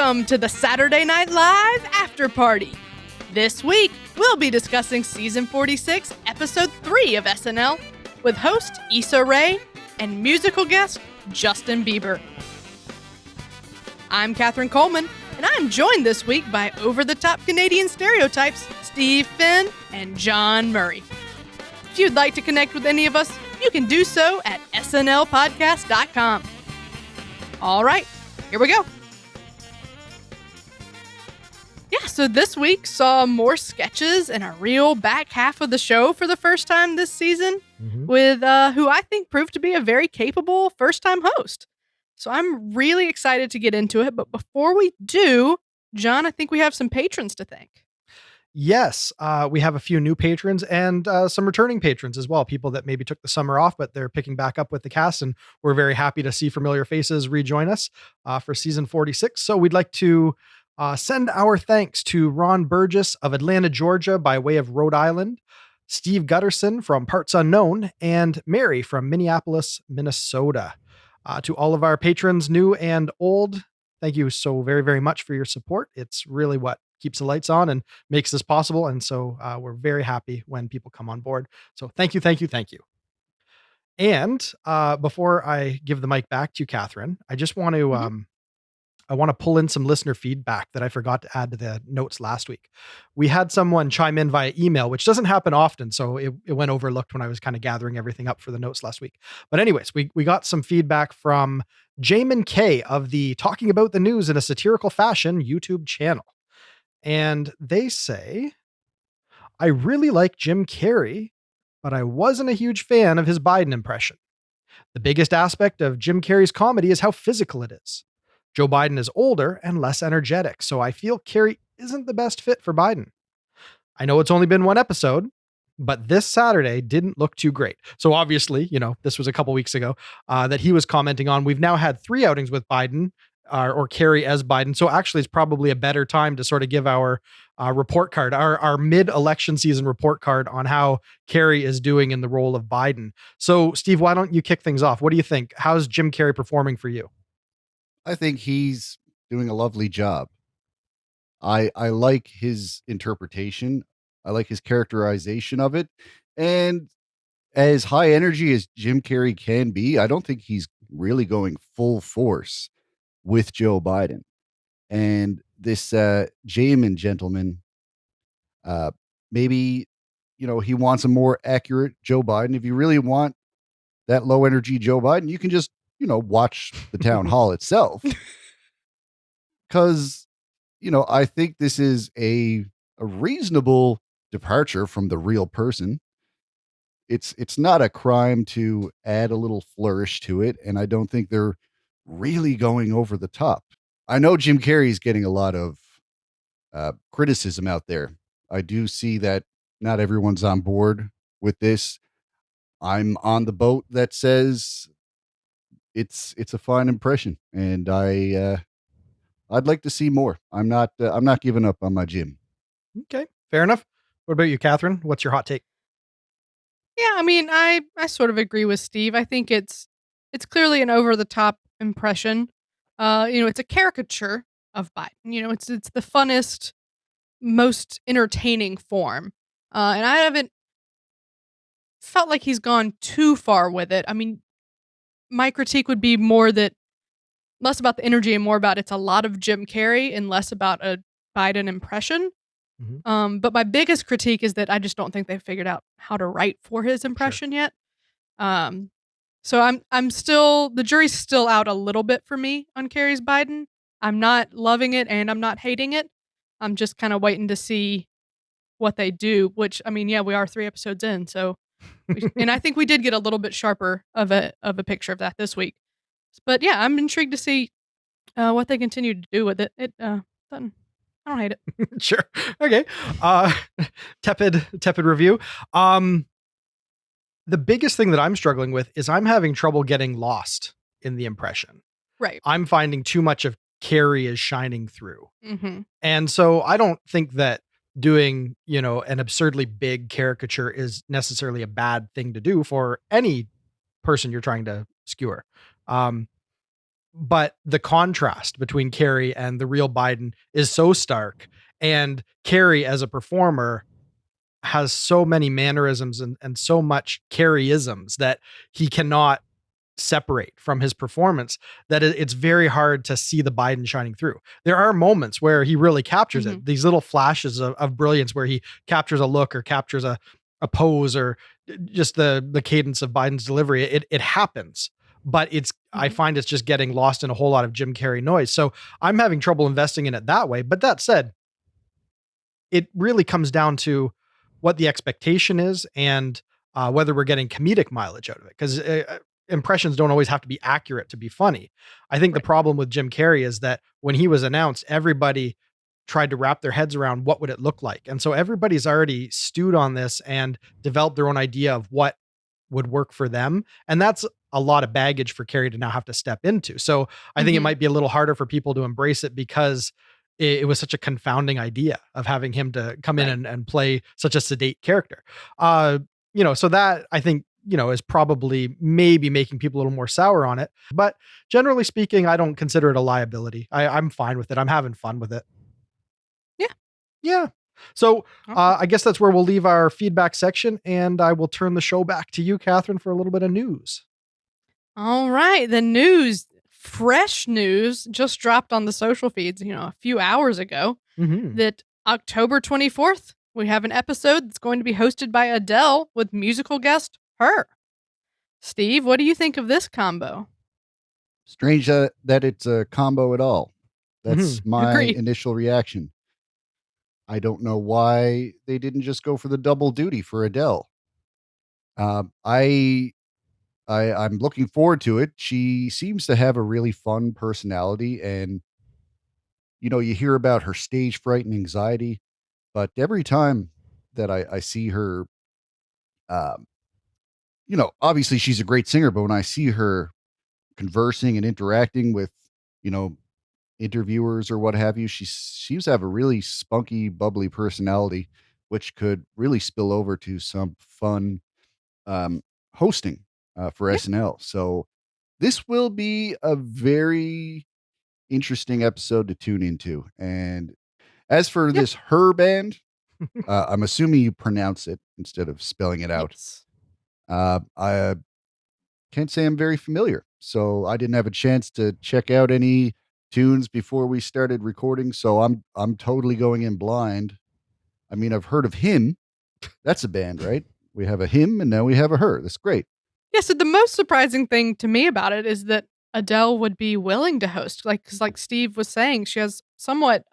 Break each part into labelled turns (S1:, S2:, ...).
S1: Welcome to the Saturday Night Live Afterparty. This week, we'll be discussing Season 46, Episode 3 of SNL, with host Issa Rae and musical guest Justin Bieber. I'm Catherine Coleman, and I'm joined this week by over-the-top Canadian stereotypes Steve Finn and John Murray. If you'd like to connect with any of us, you can do so at snlpodcast.com. All right, here we go. Yeah, so this week saw more sketches and a real back half of the show for the first time this season with who I think proved to be a very capable first-time host. So I'm really excited to get into it. But before we do, John, I think we have some patrons to thank.
S2: Yes, we have a few new patrons and some returning patrons as well. People that maybe took the summer off, but they're picking back up with the cast. And we're very happy to see familiar faces rejoin us for season 46. So we'd like to send our thanks to Ron Burgess of Atlanta, Georgia, by way of Rhode Island, Steve Gutterson from Parts Unknown, and Mary from Minneapolis, Minnesota. To all of our patrons, new and old, thank you so very, very much for your support. It's really what keeps the lights on and makes this possible. And so we're very happy when people come on board. So thank you, thank you, thank you. And before I give the mic back to you, Catherine, I just want to I want to pull in some listener feedback that I forgot to add to the notes last week. We had someone chime in via email, which doesn't happen often. So it went overlooked when I was kind of gathering everything up for the notes last week. But anyways, we got some feedback from Jamin K of the Talking About the News in a Satirical Fashion YouTube channel. And they say, I really like Jim Carrey, but I wasn't a huge fan of his Biden impression. The biggest aspect of Jim Carrey's comedy is how physical it is. Joe Biden is older and less energetic, so I feel Carrey isn't the best fit for Biden. I know it's only been one episode, but this Saturday didn't look too great. So obviously, this was a couple weeks ago that he was commenting on. We've now had 3 outings with Biden or Carrey as Biden. So actually, it's probably a better time to sort of give our report card, our mid-election season report card on how Carrey is doing in the role of Biden. So Steve, why don't you kick things off? What do you think? How's Jim Carrey performing for you?
S3: I think he's doing a lovely job. I like his interpretation. I like his characterization of it. And as high energy as Jim Carrey can be, I don't think he's really going full force with Joe Biden. And this Jamin gentleman, maybe, he wants a more accurate Joe Biden. If you really want that low energy Joe Biden, you can just watch the town hall itself. Because, I think this is a reasonable departure from the real person. It's not a crime to add a little flourish to it. And I don't think they're really going over the top. I know Jim Carrey is getting a lot of criticism out there. I do see that not everyone's on board with this. I'm on the boat that says it's a fine impression, and I'd like to see more. I'm not giving up on my Jim.
S2: Okay, fair enough. What about you, Catherine? What's your hot take?
S1: Yeah, I mean, I sort of agree with Steve. I think it's clearly an over-the-top impression. It's a caricature of Biden. It's the funnest, most entertaining form. And I haven't felt like he's gone too far with it. I mean, my critique would be less about the energy and more about it's a lot of Jim Carrey and less about a Biden impression. But my biggest critique is that I just don't think they've figured out how to write for his impression yet. So I'm still, the jury's still out a little bit for me on Carrey's Biden. I'm not loving it and I'm not hating it. I'm just kind of waiting to see what they do, which, I mean, yeah, we are 3 episodes in. So, and I think we did get a little bit sharper of a picture of that this week. But yeah, I'm intrigued to see what they continue to do with it. I don't hate it.
S2: Sure. Okay. Tepid review. The biggest thing that I'm struggling with is I'm having trouble getting lost in the impression.
S1: Right.
S2: I'm finding too much of Carrey is shining through.
S1: Mm-hmm.
S2: And so I don't think that doing, an absurdly big caricature is necessarily a bad thing to do for any person you're trying to skewer. but the contrast between Carrie and the real Biden is so stark. And Carrie, as a performer, has so many mannerisms and so much Carrie-isms that he cannot separate from his performance, that it's very hard to see the Biden shining through. There are moments where he really captures
S1: Mhm.
S2: it, these little flashes of brilliance where he captures a look or captures a pose or just the cadence of Biden's delivery. It happens, but I
S1: Mhm.
S2: find it's just getting lost in a whole lot of Jim Carrey noise. So I'm having trouble investing in it that way. But that said, it really comes down to what the expectation is and whether we're getting comedic mileage out of it. Because impressions don't always have to be accurate to be funny. I think the
S1: Right.
S2: problem with Jim Carrey is that when he was announced, everybody tried to wrap their heads around what would it look like. And so everybody's already stewed on this and developed their own idea of what would work for them. And that's a lot of baggage for Carrie to now have to step into. So I think it
S1: Mhm.
S2: might be a little harder for people to embrace it because it was such a confounding idea of having him to come in
S1: Right.
S2: and play such a sedate character. So that I think, is probably maybe making people a little more sour on it. But generally speaking, I don't consider it a liability. I'm fine with it. I'm having fun with it.
S1: Yeah.
S2: Yeah. So
S1: Alright.
S2: I guess that's where we'll leave our feedback section, and I will turn the show back to you, Catherine, for a little bit of news.
S1: All right, the news, fresh news just dropped on the social feeds, a few hours ago
S2: Hmm.
S1: that October 24th, we have an episode that's going to be hosted by Adele with musical guest Her. Steve, what do you think of this combo?
S3: Strange that it's a combo at all.
S2: Hmm.
S3: That's my
S1: Agreed.
S3: initial reaction. I don't know why they didn't just go for the double duty for Adele. Um, I I'm looking forward to it. She seems to have a really fun personality, and you hear about her stage fright and anxiety, but every time that I see her, um, obviously she's a great singer, but when I see her conversing and interacting with, you know, interviewers or what have you, she seems to have a really spunky, bubbly personality, which could really spill over to some fun um, hosting for
S1: Yeah.
S3: SNL. So this will be a very interesting episode to tune into. And as for
S1: Yeah.
S3: this Her band, I'm assuming you pronounce it instead of spelling it out.
S1: Yes.
S3: I can't say I'm very familiar, so I didn't have a chance to check out any tunes before we started recording. So I'm totally going in blind. I mean, I've heard of Him. That's a band, right? We have a Him, and now we have a Her. That's great.
S1: Yeah, so the most surprising thing to me about it is that Adele would be willing to host, because like Steve was saying, she has somewhat,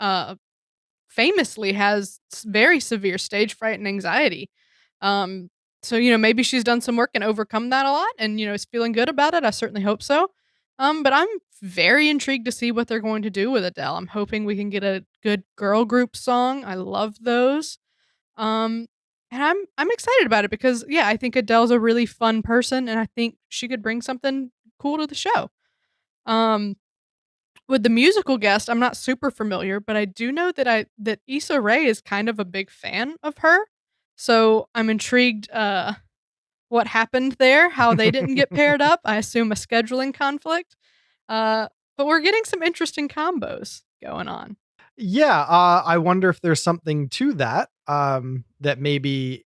S1: famously has very severe stage fright and anxiety. Um, so, maybe she's done some work and overcome that a lot and, is feeling good about it. I certainly hope so. But I'm very intrigued to see what they're going to do with Adele. I'm hoping we can get a good girl group song. I love those. Um, and I'm excited about it because yeah, I think Adele's a really fun person and I think she could bring something cool to the show. Um, with the musical guest, I'm not super familiar, but I do know that Issa Rae is kind of a big fan of Her. So I'm intrigued what happened there, how they didn't get paired up. I assume a scheduling conflict. Uh, but we're getting some interesting combos going on.
S2: Yeah, I wonder if there's something to that. That maybe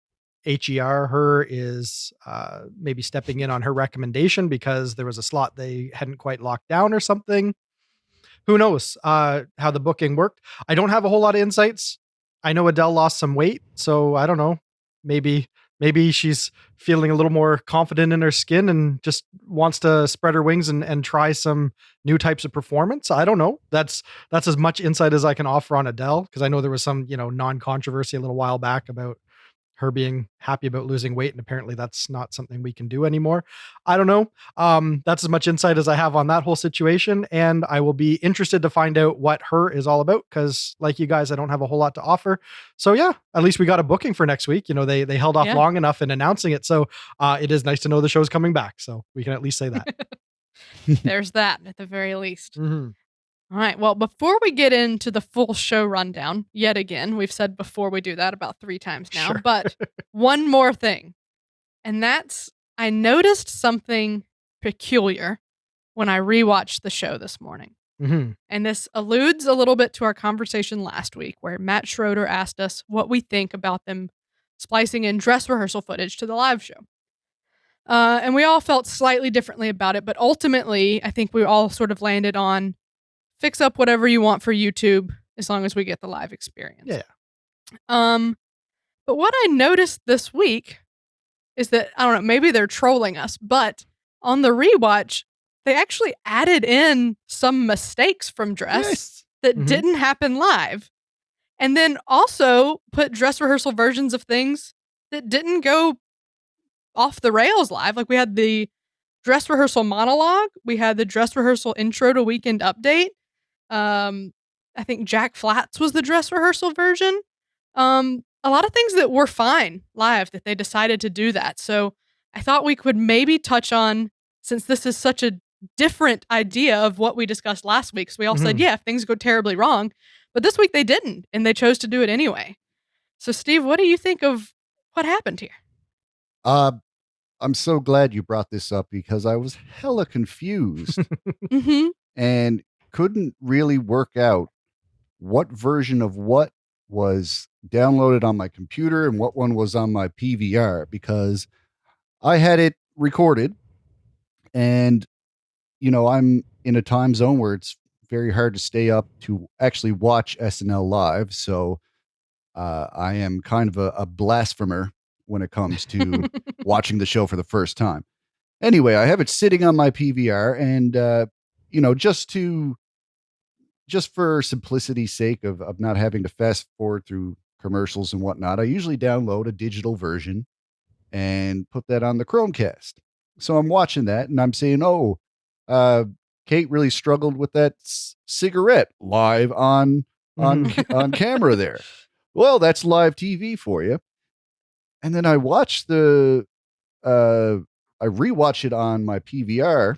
S2: her is maybe stepping in on her recommendation because there was a slot they hadn't quite locked down or something. Who knows how the booking worked? I don't have a whole lot of insights. I know Adele lost some weight, so I don't know. Maybe maybe she's feeling a little more confident in her skin and just wants to spread her wings and try some new types of performance. I don't know. That's as much insight as I can offer on Adele because I know there was some, non-controversy a little while back about her being happy about losing weight, and apparently that's not something we can do anymore. I don't know. That's as much insight as I have on that whole situation, and I will be interested to find out what Her is all about because, like you guys, I don't have a whole lot to offer. So yeah, at least we got a booking for next week. They held off
S1: Yeah.
S2: long enough in announcing it, so it is nice to know the show's coming back. So we can at least say that.
S1: There's that at the very least.
S2: Mhm.
S1: All right. Well, before we get into the full show rundown, yet again, we've said before we do that about 3 times now,
S2: Sure.
S1: but one more thing. And that's I noticed something peculiar when I rewatched the show this morning.
S2: Mm-hmm.
S1: And this alludes a little bit to our conversation last week where Matt Schroeder asked us what we think about them splicing in dress rehearsal footage to the live show. And we all felt slightly differently about it, but ultimately, I think we all sort of landed on fix up whatever you want for YouTube as long as we get the live experience.
S2: Yeah.
S1: But what I noticed this week is that, I don't know, maybe they're trolling us, but on the rewatch, they actually added in some mistakes from dress that didn't happen live. And then also put dress rehearsal versions of things that didn't go off the rails live. Like we had the dress rehearsal monologue. We had the dress rehearsal intro to Weekend Update. I think Jack Flat's was the dress rehearsal version. A lot of things that were fine live that they decided to do that. So I thought we could maybe touch on, since this is such a different idea of what we discussed last week. So we all said, yeah, if things go terribly wrong. But this week they didn't, and they chose to do it anyway. So Steve, what do you think of what happened here?
S3: I'm so glad you brought this up because I was hella confused and couldn't really work out what version of what was downloaded on my computer and what one was on my PVR, because I had it recorded and, I'm in a time zone where it's very hard to stay up to actually watch SNL live. So I am kind of a blasphemer when it comes to watching the show for the first time. Anyway, I have it sitting on my PVR and, just for simplicity's sake of not having to fast forward through commercials and whatnot, I usually download a digital version and put that on the Chromecast. So I'm watching that and I'm saying, Kate really struggled with that cigarette live on camera there. Well, that's live TV for you. And then I watched I rewatch it on my PVR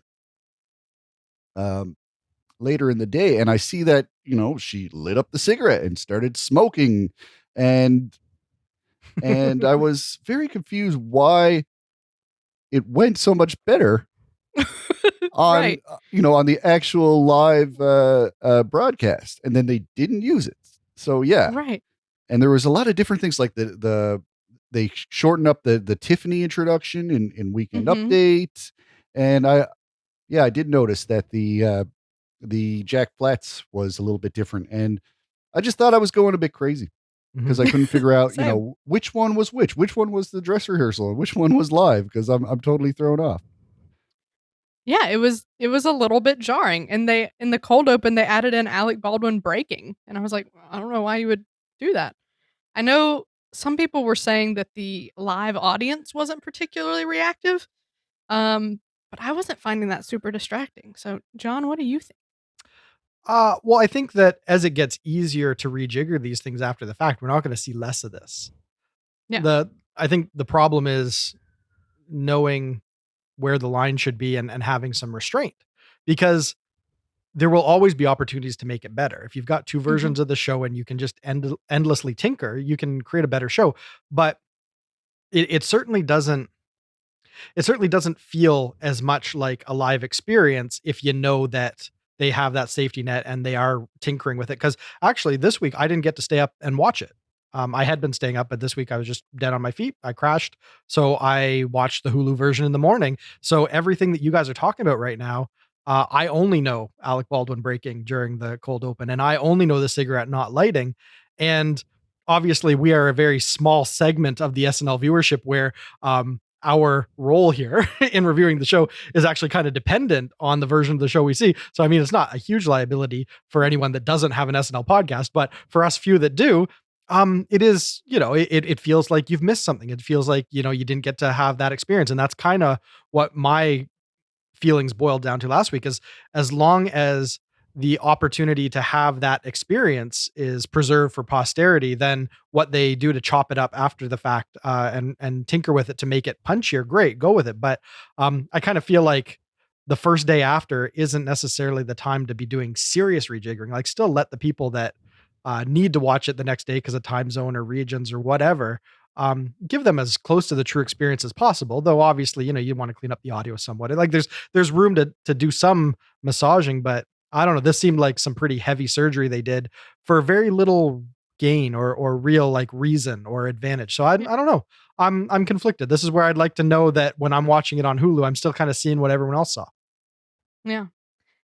S3: later in the day, and I see that, she lit up the cigarette and started smoking, and I was very confused why it went so much better on
S1: Right.
S3: On the actual live broadcast, and then they didn't use it. So yeah.
S1: Right.
S3: And there was a lot of different things like they shortened up the Tiffany introduction in Weekend Update. And I did notice that the Jack Flats was a little bit different. And I just thought I was going a bit crazy because I couldn't figure out, which one was which one was the dress rehearsal and which one was live, because I'm totally thrown off.
S1: Yeah, it was a little bit jarring. And they, in the cold open, they added in Alec Baldwin breaking. And I was like, I don't know why you would do that. I know some people were saying that the live audience wasn't particularly reactive. But I wasn't finding that super distracting. So, John, what do you think?
S2: Well, I think that as it gets easier to rejigger these things after the fact, we're not going to see less of this.
S1: Yeah.
S2: I think the problem is knowing where the line should be and having some restraint, because there will always be opportunities to make it better. If you've got two versions of the show and you can just endlessly tinker, you can create a better show. But it certainly doesn't feel as much like a live experience if you know that they have that safety net and they are tinkering with it. Because actually this week I didn't get to stay up and watch it. I had been staying up, but this week I was just dead on my feet. I crashed. So I watched the Hulu version in the morning. So everything that you guys are talking about right now, I only know Alec Baldwin breaking during the cold open, and I only know the cigarette not lighting. And obviously we are a very small segment of the SNL viewership where, our role here in reviewing the show is actually kind of dependent on the version of the show we see. So, I mean, it's not a huge liability for anyone that doesn't have an SNL podcast, but for us few that do, it is, it feels like you've missed something. It feels like, you didn't get to have that experience. And that's kind of what my feelings boiled down to last week, is as long as the opportunity to have that experience is preserved for posterity, then what they do to chop it up after the fact, and tinker with it to make it punchier, great, go with it. But I kind of feel like the first day after isn't necessarily the time to be doing serious rejiggering. Like, still let the people that need to watch it the next day because of time zone or regions or whatever, give them as close to the true experience as possible. Though obviously, you want to clean up the audio somewhat. Like there's room to do some massaging, but I don't know. This seemed like some pretty heavy surgery they did for very little gain or real like reason or advantage. So I
S1: Yeah.
S2: don't know. I'm conflicted. This is where I'd like to know that when I'm watching it on Hulu, I'm still kind of seeing what everyone else saw.
S1: Yeah.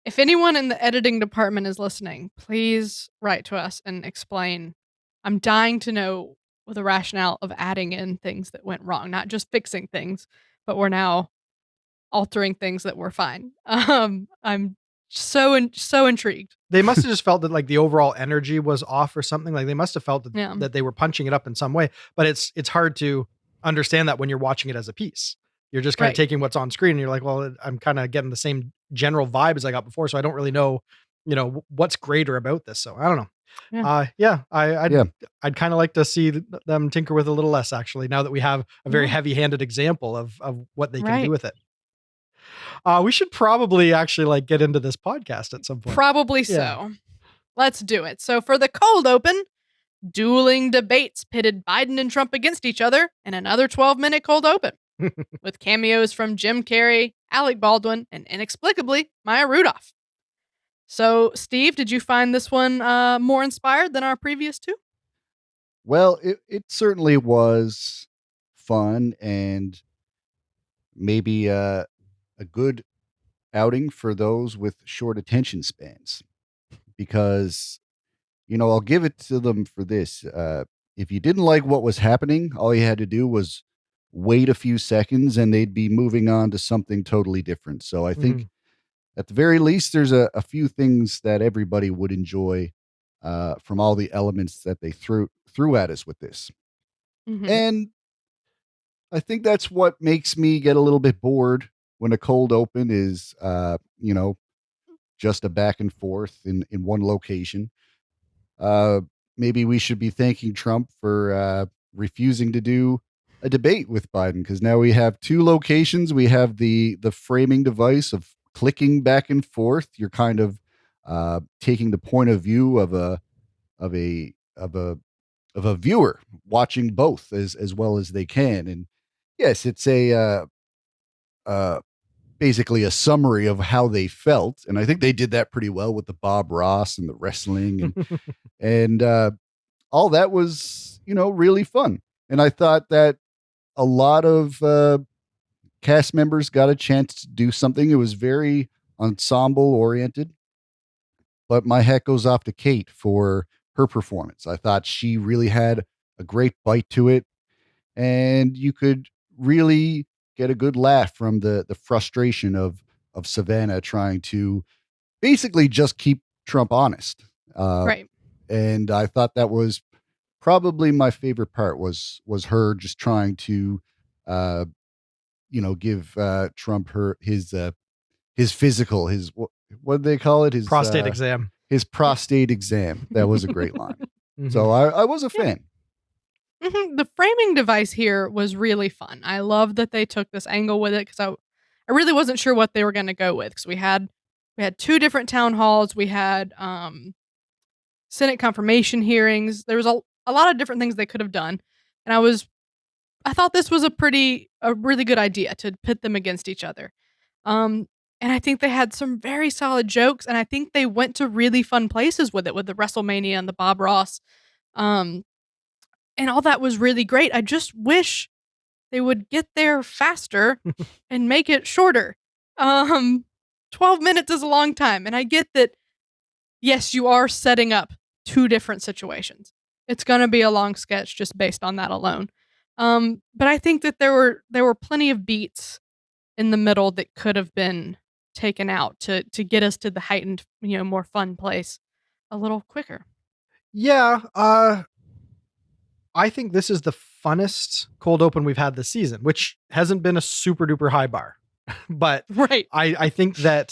S1: If anyone in the editing department is listening, please write to us and explain. I'm dying to know the rationale of adding in things that went wrong, not just fixing things, but we're now altering things that were fine. I'm so intrigued.
S2: They must have just felt that like the overall energy was off or something. Like they must have felt that,
S1: Yeah.
S2: that they were punching it up in some way, but it's hard to understand that when you're watching it as a piece. You're just kind of
S1: Right.
S2: taking what's on screen and you're like, well, I'm kind of getting the same general vibe as I got before. So I don't really know, what's greater about this. So I don't know.
S1: Yeah.
S2: I'd
S3: Yeah.
S2: I'd kind of like to see them tinker with a little less actually, now that we have a very
S1: Yeah.
S2: heavy-handed example of what they can do
S1: Right.
S2: with it. We should probably actually like get into this podcast at some point.
S1: Probably
S2: Yeah.
S1: so. Let's do it. So for the cold open, dueling debates pitted Biden and Trump against each other in another 12-minute cold open with cameos from Jim Carrey, Alec Baldwin, and inexplicably Maya Rudolph. So, Steve, did you find this one more inspired than our previous two?
S3: Well, it certainly was fun and maybe a good outing for those with short attention spans because, I'll give it to them for this. If you didn't like what was happening, all you had to do was wait a few seconds and they'd be moving on to something totally different. So I think at the very least, there's a few things that everybody would enjoy from all the elements that they threw at us with this.
S1: Mm-hmm.
S3: And I think that's what makes me get a little bit bored when a cold open is, just a back and forth in one location. Uh, Maybe we should be thanking Trump for refusing to do a debate with Biden because now we have two locations. We have the framing device of clicking back and forth. You're kind of taking the point of view of a viewer watching both as well as they can. And yes, it's uh, basically a summary of how they felt, and I think they did that pretty well with the Bob Ross and the wrestling and all that was really fun. And I thought that a lot of cast members got a chance to do something. It was very ensemble oriented, but my hat goes off to Kate for her performance. I thought she really had a great bite to it, and you could really get a good laugh from the frustration of Savannah trying to basically just keep Trump honest.
S1: Right.
S3: And I thought that was probably my favorite part was her just trying to uh give Trump his physical, what do they call it, his
S2: Prostate exam.
S3: his prostate exam. That was a great line.
S2: Mhm.
S3: So I was a fan.
S1: Mm-hmm. The framing device here was really fun. I love that they took this angle with it because I really wasn't sure what they were going to go with because we had two different town halls. We had Senate confirmation hearings. There was a lot of different things they could have done, and I thought this was a really good idea to pit them against each other. And I think they had some very solid jokes, and I think they went to really fun places with it, with the WrestleMania and the Bob Ross. And all that was really great. I just wish they would get there faster and make it shorter. 12 minutes is a long time, and I get that. Yes, you are setting up two different situations. It's going to be a long sketch just based on that alone. But I think that there were plenty of beats in the middle that could have been taken out to get us to the heightened, more fun place a little quicker.
S2: Yeah, I think this is the funnest cold open we've had this season, which hasn't been a super duper high bar. But
S1: Right.
S2: I think that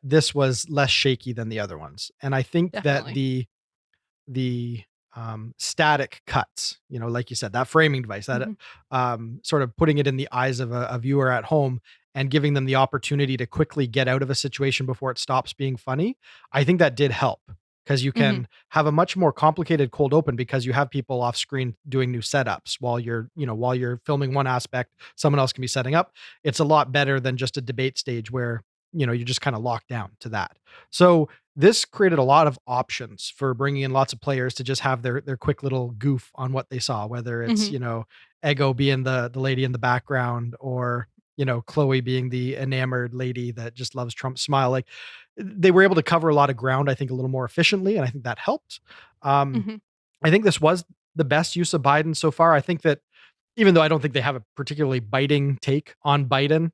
S2: this was less shaky than the other ones. And I think
S1: Definitely.
S2: that the static cuts, like you said, that framing device, that sort of putting it in the eyes of a viewer at home and giving them the opportunity to quickly get out of a situation before it stops being funny, I think that did help. because you
S1: Mhm.
S2: can have a much more complicated cold open because you have people off screen doing new setups while you're filming one aspect, someone else can be setting up. It's a lot better than just a debate stage where, you're just kind of locked down to that. So this created a lot of options for bringing in lots of players to just have their quick little goof on what they saw, whether it's,
S1: Mhm.
S2: Ego being the lady in the background, or, Chloe being the enamored lady that just loves Trump's smile. Like, they were able to cover a lot of ground, I think, a little more efficiently, and I think that helped. Um,
S1: Mhm.
S2: I think this was the best use of Biden so far. I think that even though I don't think they have a particularly biting take on Biden,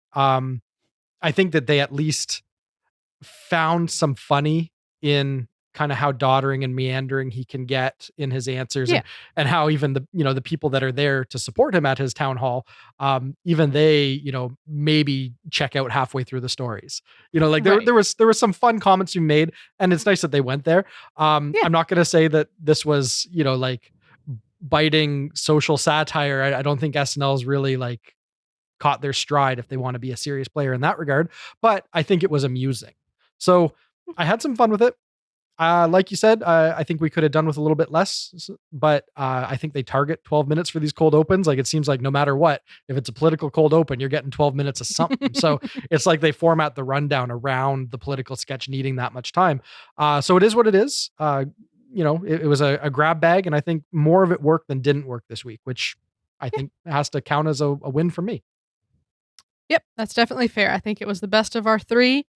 S2: I think that they at least found some funny in kind of how doddering and meandering he can get in his answers,
S1: Yeah.
S2: and how even the people that are there to support him at his town hall, even they, maybe check out halfway through the stories. Like there
S1: Right.
S2: there was there was some fun comments you made, and it's nice that they went there.
S1: Yeah.
S2: I'm not going to say that this was, like biting social satire. I don't think SNL's really like caught their stride if they want to be a serious player in that regard, but I think it was amusing. So I had some fun with it. Like you said, I think we could have done with a little bit less, but I think they target 12 minutes for these cold opens. Like, it seems like no matter what, if it's a political cold open, you're getting 12 minutes of something. So it's like they format the rundown around the political sketch needing that much time. So it is what it is. It was a grab bag, and I think more of it worked than didn't work this week, which I
S1: Yeah.
S2: think has to count as a win for me.
S1: Yep, that's definitely fair. I think it was the best of our 3,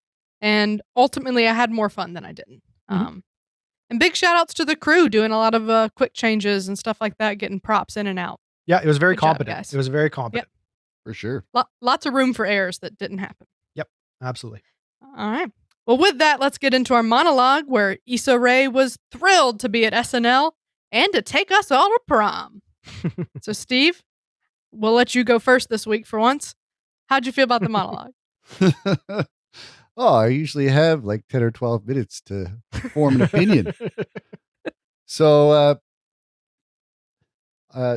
S1: and ultimately, I had more fun than I didn't.
S2: Mhm.
S1: And big shout outs to the crew doing a lot of, quick changes and stuff like that, getting props in and out.
S2: Yeah, it was very
S1: Good job,
S2: competent. It
S1: guys.
S2: was very
S1: Yep.
S2: competent.
S3: For sure.
S1: Lots of room for errors that didn't happen.
S2: Yep, absolutely.
S1: All right. Well, with that, let's get into our monologue where Issa Rae was thrilled to be at SNL and to take us all to prom. So, Steve, we'll let you go first this week for once. How'd you feel about the monologue?
S3: Oh, I usually have like 10 or 12 minutes to form an opinion. So,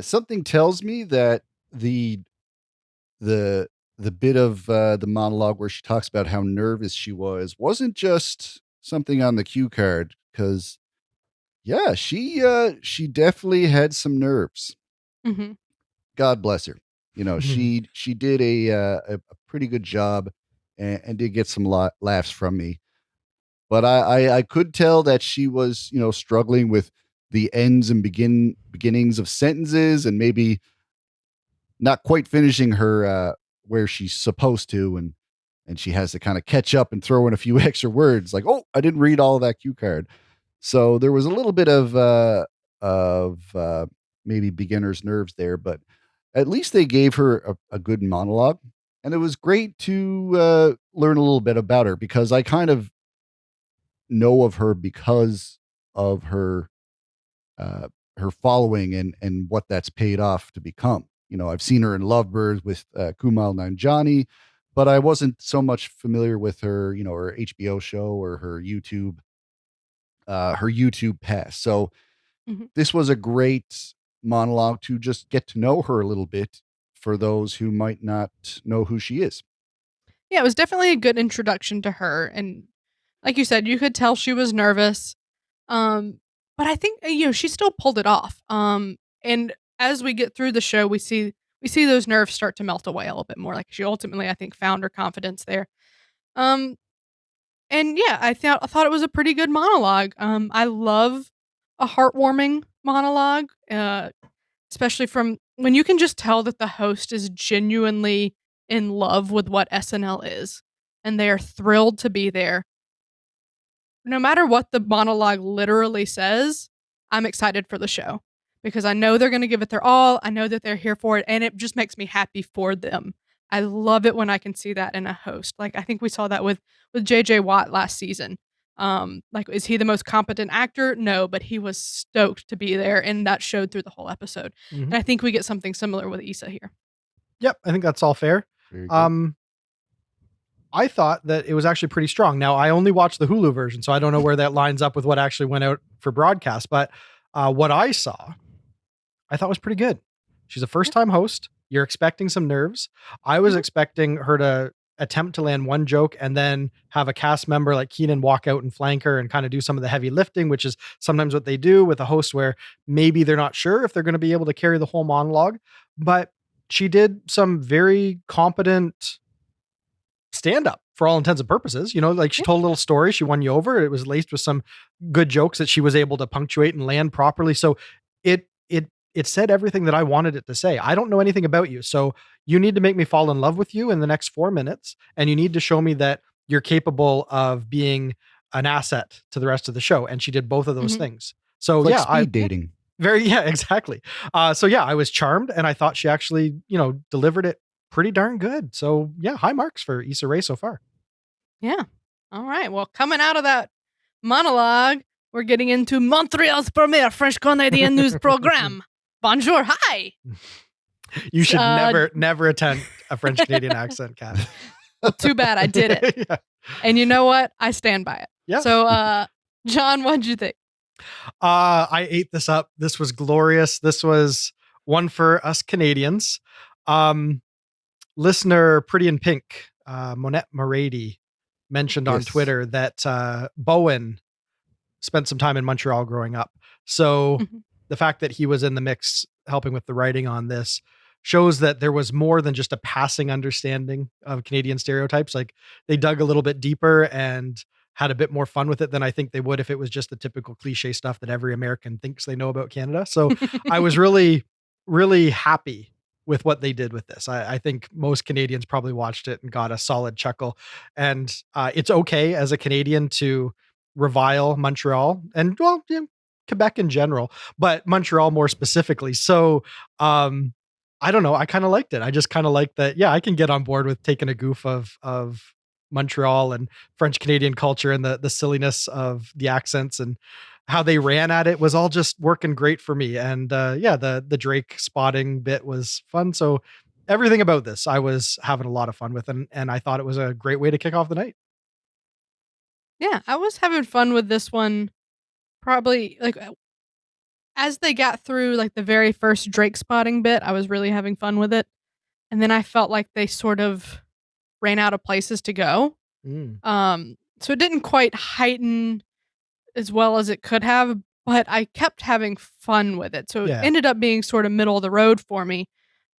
S3: something tells me that the the the bit of the monologue where she talks about how nervous she wasn't just something on the cue card, because yeah, she definitely had some nerves.
S1: Mhm.
S3: God bless her.
S2: Mhm.
S3: She did a pretty good job, and did get some laughs from me. But I could tell that she was, struggling with the ends and beginnings of sentences, and maybe not quite finishing her where she's supposed to, and she has to kind of catch up and throw in a few extra words like, "Oh, I didn't read all of that cue card." So there was a little bit of maybe beginner's nerves there, but at least they gave her a good monologue, and it was great to learn a little bit about her, because I kind of know of her because of uh, her following, and what that's paid off to become. I've seen her in Lovebirds with Kumail Nanjiani, but I wasn't so much familiar with her, her HBO show or her YouTube past. So
S1: Mhm.
S3: this was a great monologue to just get to know her a little bit for those who might not know who she is.
S1: Yeah, it was definitely a good introduction to her, and like you said, you could tell she was nervous. Um, but I think, she still pulled it off. And as we get through the show, we see those nerves start to melt away a little bit more. Like, she ultimately, I think, found her confidence there. Um, and yeah, I thought it was a pretty good monologue. I love a heartwarming monologue, especially from when you can just tell that the host is genuinely in love with what SNL is, and they are thrilled to be there. No matter what the monologue literally says, I'm excited for the show because I know they're gonna give it their all. I know that they're here for it, and it just makes me happy for them. I love it when I can see that in a host. Like, I think we saw that with JJ Watt last season. Like, is he the most competent actor? No, but he was stoked to be there, and that showed through the whole episode.
S2: Mhm.
S1: And I think we get something similar with Issa here.
S2: Yep, I think that's all fair.
S3: Very good.
S2: Um, I thought that it was actually pretty strong. Now, I only watched the Hulu version, so I don't know where that lines up with what actually went out for broadcast, but what I saw, I thought was pretty good. She's a
S1: Yep.
S2: first-time host. You're expecting some nerves. I was
S1: Mhm.
S2: expecting her to attempt to land one joke and then have a cast member like Keenan walk out and flank her and kind of do some of the heavy lifting, which is sometimes what they do with a host where maybe they're not sure if they're going to be able to carry the whole monologue. But she did some very competent stand up for all intents and purposes. Like she told a little story. She won you over. It was laced with some good jokes that she was able to punctuate and land properly. So it said everything that I wanted it to say. I don't know anything about you. So you need to make me fall in love with you in the next 4 minutes. And you need to show me that you're capable of being an asset to the rest of the show. And she did both of those things. So
S3: It's like speed dating.
S2: Exactly. So I was charmed and I thought she actually, delivered it pretty darn good. So high marks for Issa Rae so far.
S1: Yeah. All right. Well, coming out of that monologue, we're getting into Montreal's premier French Canadian news program. Bonjour, hi.
S2: You should never attempt a French Canadian accent, Kat.
S1: Well, too bad I did it.
S2: Yeah.
S1: And you know what? I stand by it.
S2: Yeah.
S1: So, John, what'd you think?
S2: I ate this up. This was glorious. This was one for us Canadians. Listener Pretty in Pink, Monette Marady, mentioned on Twitter that Bowen spent some time in Montreal growing up. So the fact that he was in the mix helping with the writing on this shows that there was more than just a passing understanding of Canadian stereotypes. Like they dug a little bit deeper and had a bit more fun with it than I think they would if it was just the typical cliche stuff that every American thinks they know about Canada. So I was really, really happy with what they did with this. I think most Canadians probably watched it and got a solid chuckle. And it's okay as a Canadian to revile Montreal and Quebec in general, but Montreal more specifically. So I don't know. I kind of liked it. I just kind of like that. Yeah, I can get on board with taking a goof of Montreal and French Canadian culture and the silliness of the accents and how they ran at it was all just working great for me. And the Drake spotting bit was fun. So everything about this, I was having a lot of fun with, and I thought it was a great way to kick off the night.
S1: Yeah, I was having fun with this one. Probably like as they got through like the very first Drake spotting bit, I was really having fun with it. And then I felt like they sort of ran out of places to go. So it didn't quite heighten as well as it could have, but I kept having fun with it. So it ended up being sort of middle of the road for me.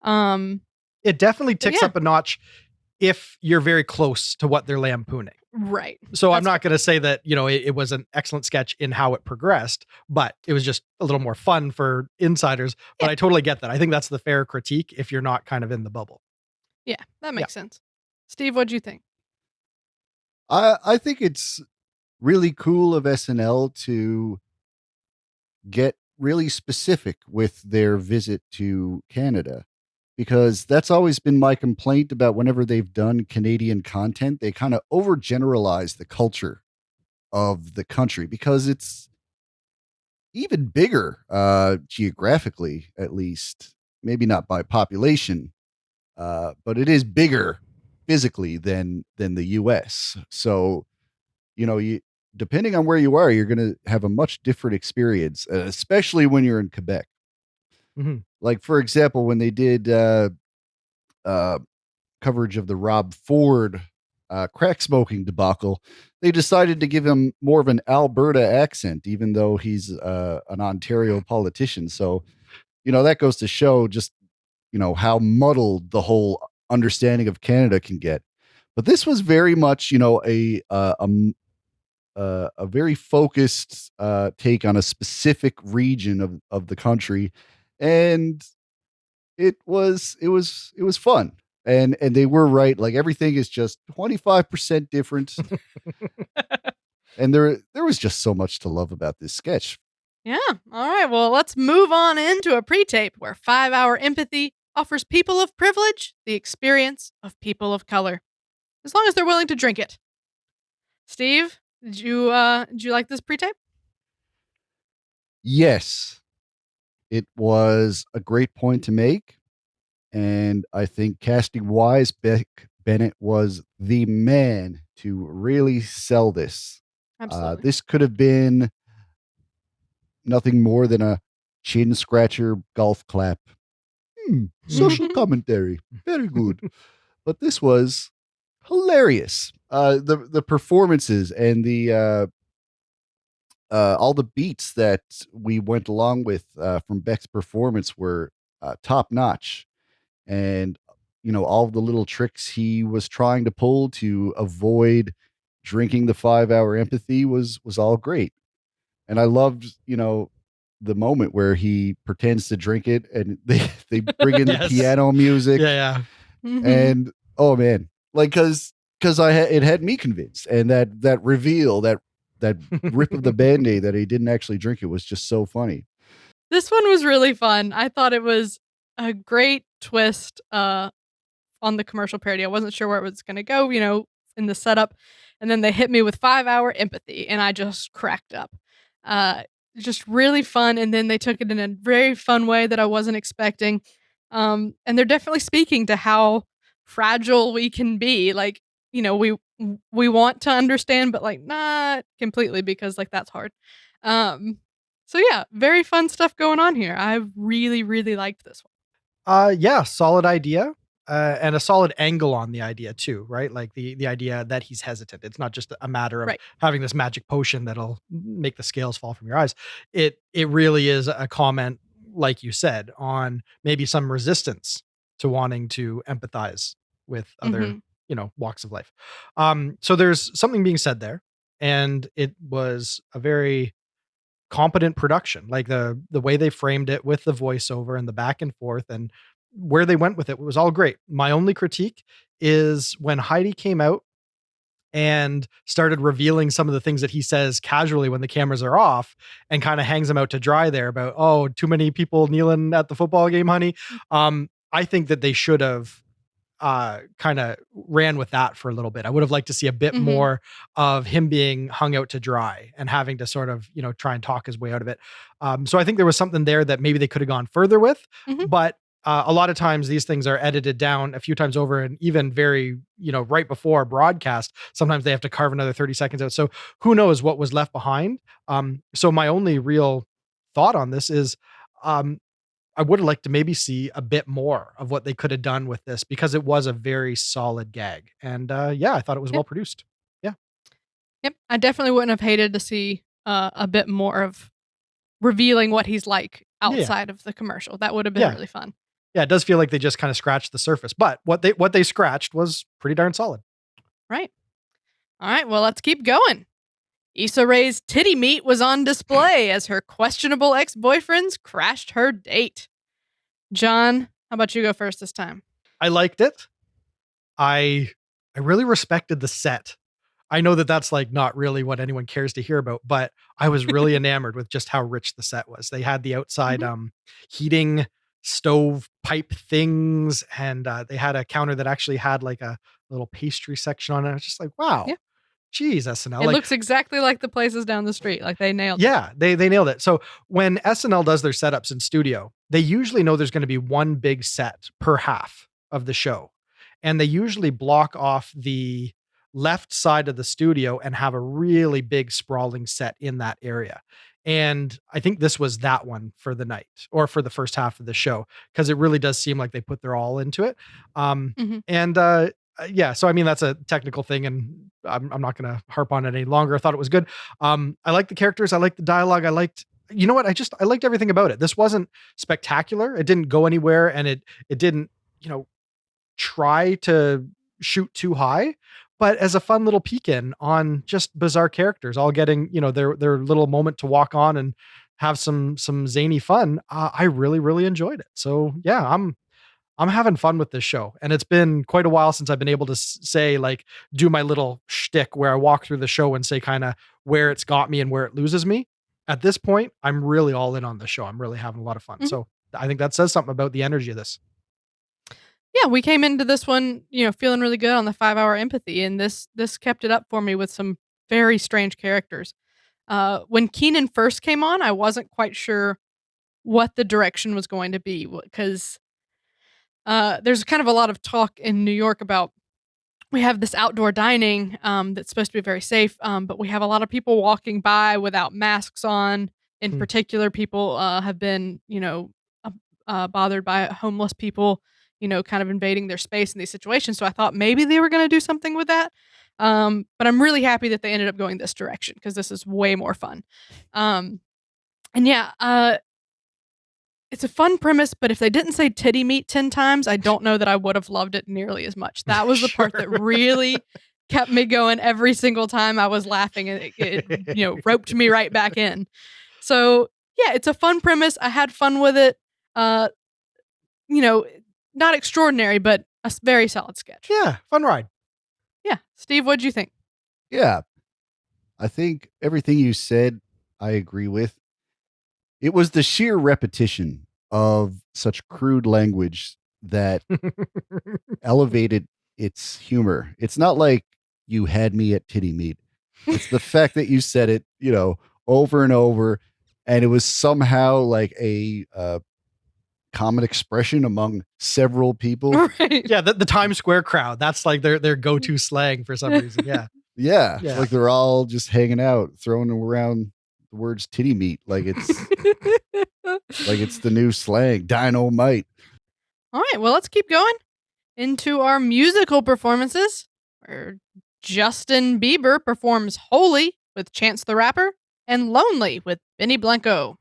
S2: It definitely ticks up a notch if you're very close to what they're lampooning.
S1: Right.
S2: So I'm not going to say that, it was an excellent sketch in how it progressed, but it was just a little more fun for insiders. But I totally get that. I think that's the fair critique if you're not kind of in the bubble.
S1: Yeah, that makes sense. Steve, what'd you think?
S3: I think it's really cool of SNL to get really specific with their visit to Canada, because that's always been my complaint about whenever they've done Canadian content. They kind of overgeneralize the culture of the country because it's even bigger geographically, at least, maybe not by population, but it is bigger physically than the US. So, depending on where you are, you're going to have a much different experience, especially when you're in Quebec. Like, for example, when they did coverage of the Rob Ford crack smoking debacle, they decided to give him more of an Alberta accent, even though he's an Ontario politician. So, that goes to show just, how muddled the whole understanding of Canada can get. But this was very much, a very focused take on a specific region of the country, and it was fun. And they were right. Like everything is just 25% different. And there was just so much to love about this sketch.
S1: Yeah. All right. Well, let's move on into a pre-tape where 5 Hour Empathy offers people of privilege the experience of people of color, as long as they're willing to drink it. Steve, did you like this pre-tape?
S3: Yes. It was a great point to make. And I think casting wise, Beck Bennett was the man to really sell this.
S1: Absolutely.
S3: This could have been nothing more than a chin scratcher golf clap. Social commentary. Very good. But this was hilarious. The performances and the all the beats that we went along with from Beck's performance were top notch, and all the little tricks he was trying to pull to avoid drinking the 5 hour empathy was all great. And I loved the moment where he pretends to drink it and they bring in the
S2: Yes.
S3: piano music.
S2: Yeah.
S3: And oh man, like because it had me convinced, and that reveal, that rip of the band-aid that he didn't actually drink it was just so funny.
S1: This one was really fun. I thought it was a great twist, on the commercial parody. I wasn't sure where it was gonna go, in the setup, and then they hit me with 5 hour empathy, and I just cracked up. Uh, just really fun, and then they took it in a very fun way that I wasn't expecting. And they're definitely speaking to how fragile we can be. Like, we want to understand, but like not completely because like that's hard. Um, so yeah, very fun stuff going on here. I really, really liked this one.
S2: Yeah, solid idea. And a solid angle on the idea too, right? Like the idea that he's hesitant. It's not just a matter of
S1: Right.
S2: having this magic potion that'll make the scales fall from your eyes. It really is a comment, like you said, on maybe some resistance to wanting to empathize with other,
S1: Mhm.
S2: walks of life. So there's something being said there, and it was a very competent production. Like the way they framed it with the voiceover and the back and forth and where they went with it was all great. My only critique is when Heidi came out and started revealing some of the things that he says casually when the cameras are off and kind of hangs them out to dry there about, oh, too many people kneeling at the football game, honey. I think that they should have kind of ran with that for a little bit. I would have liked to see a bit
S1: Mhm.
S2: more of him being hung out to dry and having to sort of, try and talk his way out of it. So I think there was something there that maybe they could have gone further with,
S1: Mhm.
S2: but a lot of times these things are edited down a few times over and even very, right before broadcast, sometimes they have to carve another 30 seconds out. So who knows what was left behind. So my only real thought on this is, um, I would have liked to maybe see a bit more of what they could have done with this because it was a very solid gag. And yeah, I thought it was
S1: Yep.
S2: well produced. Yeah.
S1: Yep. I definitely wouldn't have hated to see a bit more of revealing what he's like
S2: Yeah.
S1: outside of the commercial. That would have been
S2: Yeah.
S1: really fun.
S2: Yeah. It does feel like they just kind of scratched the surface, but what they scratched was pretty darn solid.
S1: Right. All right. Well, let's keep going. Issa Rae's titty meat was on display as her questionable ex boyfriends crashed her date. John, how about you go first this time?
S2: I liked it. I I really respected the set. I know that that's like not really what anyone cares to hear about, but I was really enamored with just how rich the set was. They had the outside
S1: Mhm.
S2: heating stove pipe things, and they had a counter that actually had like a little pastry section on it. I was just like, wow,
S1: Yeah.
S2: geez, SNL.
S1: It
S2: Like,
S1: looks exactly like the places down the street. Like they nailed it.
S2: yeah, they nailed it. So when SNL does their setups in studio, they usually know there's going to be one big set per half of the show. And they usually block off the left side of the studio and have a really big sprawling set in that area. And I think this was that one for the night or for the first half of the show because it really does seem like they put their all into it. Um,
S1: Mhm.
S2: and yeah, so I mean that's a technical thing, and I'm not going to harp on it any longer. I thought it was good. I liked the characters. I liked the dialogue. I liked, you know what? I liked everything about it. This wasn't spectacular. It didn't go anywhere, and it didn't, try to shoot too high. But as a fun little peek in on just bizarre characters, all getting, their little moment to walk on and have some zany fun. I really really enjoyed it. So yeah, I'm having fun with this show, and it's been quite a while since I've been able to say like do my little shtick where I walk through the show and say kind of where it's got me and where it loses me. At this point, I'm really all in on the show. I'm really having a lot of fun.
S1: Mhm.
S2: So I think that says something about the energy of this.
S1: Yeah, we came into this one, feeling really good on the 5 hour empathy, and this kept it up for me with some very strange characters. When Keenan first came on, I wasn't quite sure what the direction was going to be because there's kind of a lot of talk in New York about we have this outdoor dining that's supposed to be very safe, but we have a lot of people walking by without masks on. In
S2: Hmm.
S1: particular, people have been, bothered by homeless people, kind of invading their space in these situations. So I thought maybe they were going to do something with that. But I'm really happy that they ended up going this direction because this is way more fun. And yeah, it's a fun premise, but if they didn't say titty meat 10 times, I don't know that I would have loved it nearly as much. That was the part that really kept me going every single time I was laughing, and it roped me right back in. So yeah, it's a fun premise. I had fun with it. Uh, not extraordinary, but a very solid sketch.
S2: Yeah, fun ride.
S1: Yeah. Steve, what'd you think?
S3: Yeah. I think everything you said, I agree with. It was the sheer repetition of such crude language that elevated its humor. It's not like you had me at titty meat. It's the fact that you said it, over and over, and it was somehow like a common expression among several people.
S1: Right.
S2: Yeah, the Times Square crowd. That's like their go-to slang for some reason. Yeah.
S3: Yeah,
S2: Yeah.
S3: like they're all just hanging out, throwing around the words titty meat like it's like it's the new slang, dynamite.
S1: All right, well, let's keep going into our musical performances, where Justin Bieber performs Holy with Chance the Rapper and Lonely with Benny Blanco.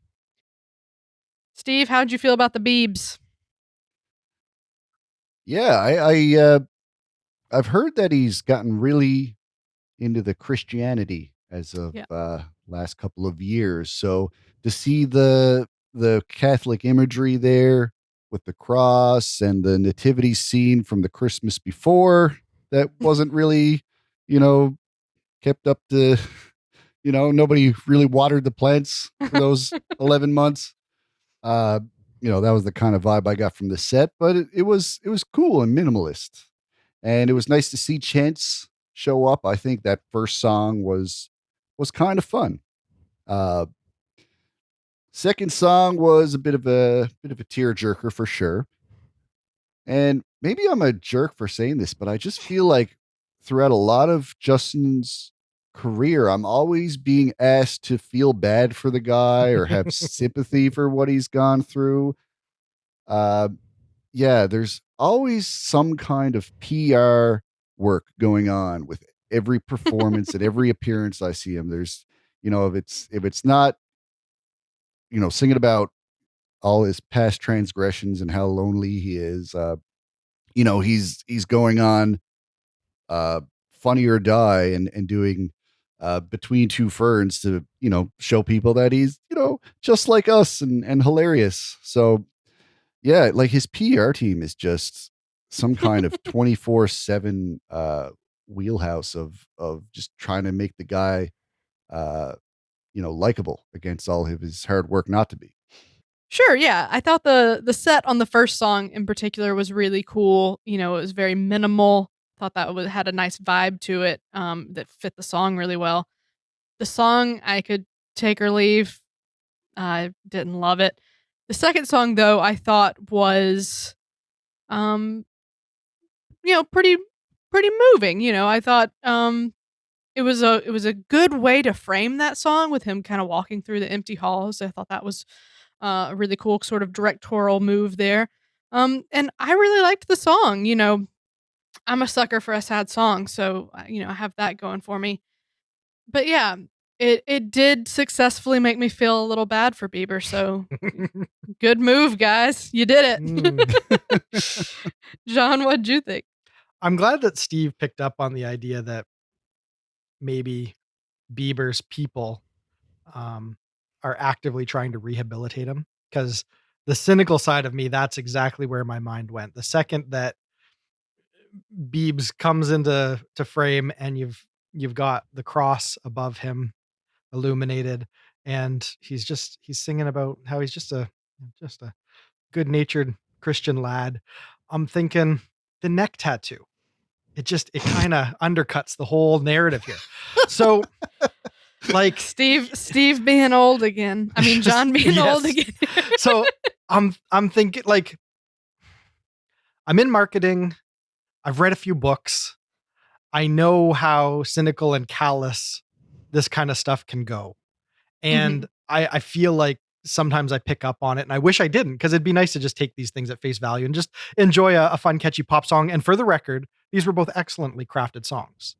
S1: Steve, how'd you feel about the Biebs?
S3: Yeah, I've heard that he's gotten really into the Christianity as of
S1: Yeah.
S3: last couple of years. So to see the Catholic imagery there with the cross and the nativity scene from the Christmas before that wasn't really, kept up to, nobody really watered the plants for those 11 months. Uh, that was the kind of vibe I got from the set, but it was cool and minimalist. And it was nice to see Chance show up. I think that first song was kind of fun. Uh, Second song was a bit of a tearjerker for sure. And maybe I'm a jerk for saying this, but I just feel like throughout a lot of Justin's career, I'm always being asked to feel bad for the guy or have sympathy for what he's gone through. Uh, yeah, there's always some kind of PR work going on with every performance and every appearance I see him. There's, if it's not, singing about all his past transgressions and how lonely he is, he's going on Funny or Die and doing Between Two Ferns to, show people that he's, just like us and hilarious. So yeah, like his PR team is just some kind of 24/7 wheelhouse of just trying to make the guy likable against all of his hard work not to be.
S1: Sure, yeah. I thought the set on the first song in particular was really cool. It was very minimal. Thought that had a nice vibe to it, that fit the song really well. The song I could take or leave. I didn't love it. The second song though, I thought was um pretty moving. I thought it was a good way to frame that song with him kind of walking through the empty halls. I thought that was a really cool sort of directorial move there. And I really liked the song. I'm a sucker for a sad song, so I have that going for me. But yeah, it did successfully make me feel a little bad for Bieber. So good move, guys. You did it. John, what'd you think?
S2: I'm glad that Steve picked up on the idea that maybe Bieber's people are actively trying to rehabilitate him, because the cynical side of me, that's exactly where my mind went. The second that Biebs comes into frame and you've got the cross above him illuminated, and he's singing about how he's just a good-natured Christian lad. I'm thinking the neck tattoo. It kind of undercuts the whole narrative here. So like
S1: Steve being old again. I mean, John being
S2: yes.
S1: old again.
S2: So I'm thinking, like, I'm in marketing. I've read a few books. I know how cynical and callous this kind of stuff can go. And I feel like sometimes I pick up on it, and I wish I didn't, because it'd be nice to just take these things at face value and just enjoy a fun, catchy pop song. And for the record, these were both excellently crafted songs.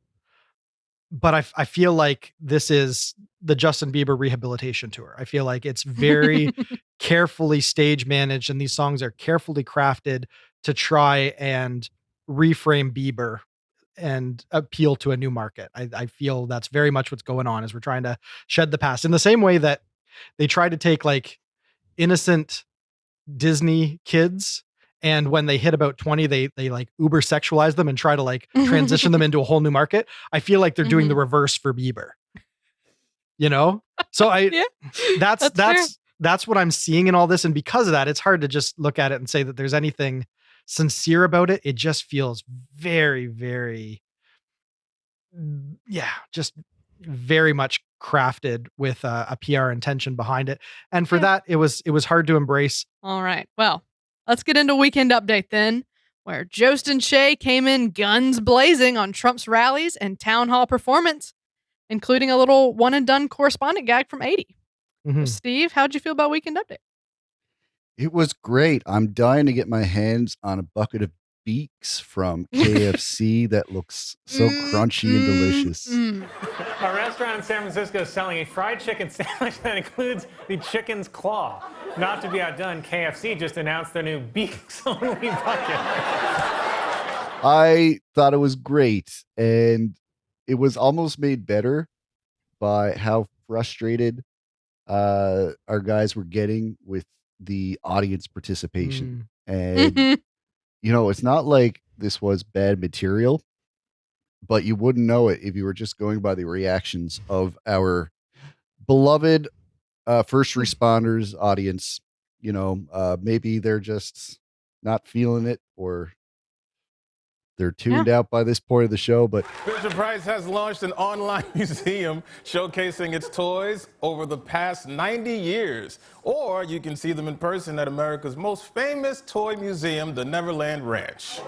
S2: But I feel like this is the Justin Bieber rehabilitation tour. I feel like it's very carefully stage managed, and these songs are carefully crafted to try and reframe Bieber and appeal to a new market. I feel that's very much what's going on, is we're trying to shed the past in the same way that they try to take like innocent Disney kids, and when they hit about 20, they like uber sexualize them and try to like transition them into a whole new market. I feel like they're doing the reverse for Bieber. You know? So
S1: Yeah,
S2: that's what I'm seeing in all this. And because of that, it's hard to just look at it and say that there's anything sincere about it. It just feels very, very, just very much crafted with a PR intention behind it. And for that, it was hard to embrace.
S1: All right. Well, let's get into Weekend Update then, where Justin Shea came in guns blazing on Trump's rallies and town hall performance, including a little one and done correspondent gag from 80. So Steve, how'd you feel about Weekend Update?
S3: It was great. I'm dying to get my hands on a bucket of beaks from KFC that looks so crunchy and delicious.
S4: A restaurant in San Francisco is selling a fried chicken sandwich that includes the chicken's claw. Not to be outdone, KFC just announced their new beaks only bucket.
S3: I thought it was great, and it was almost made better by how frustrated our guys were getting with the audience participation. And it's not like this was bad material, but you wouldn't know it if you were just going by the reactions of our beloved first responders audience. Maybe they're just not feeling it, or they're tuned out by this point of the show. But
S5: Fisher-Price has launched an online museum showcasing its toys over the past 90 years. Or you can see them in person at America's most famous toy museum, the Neverland Ranch.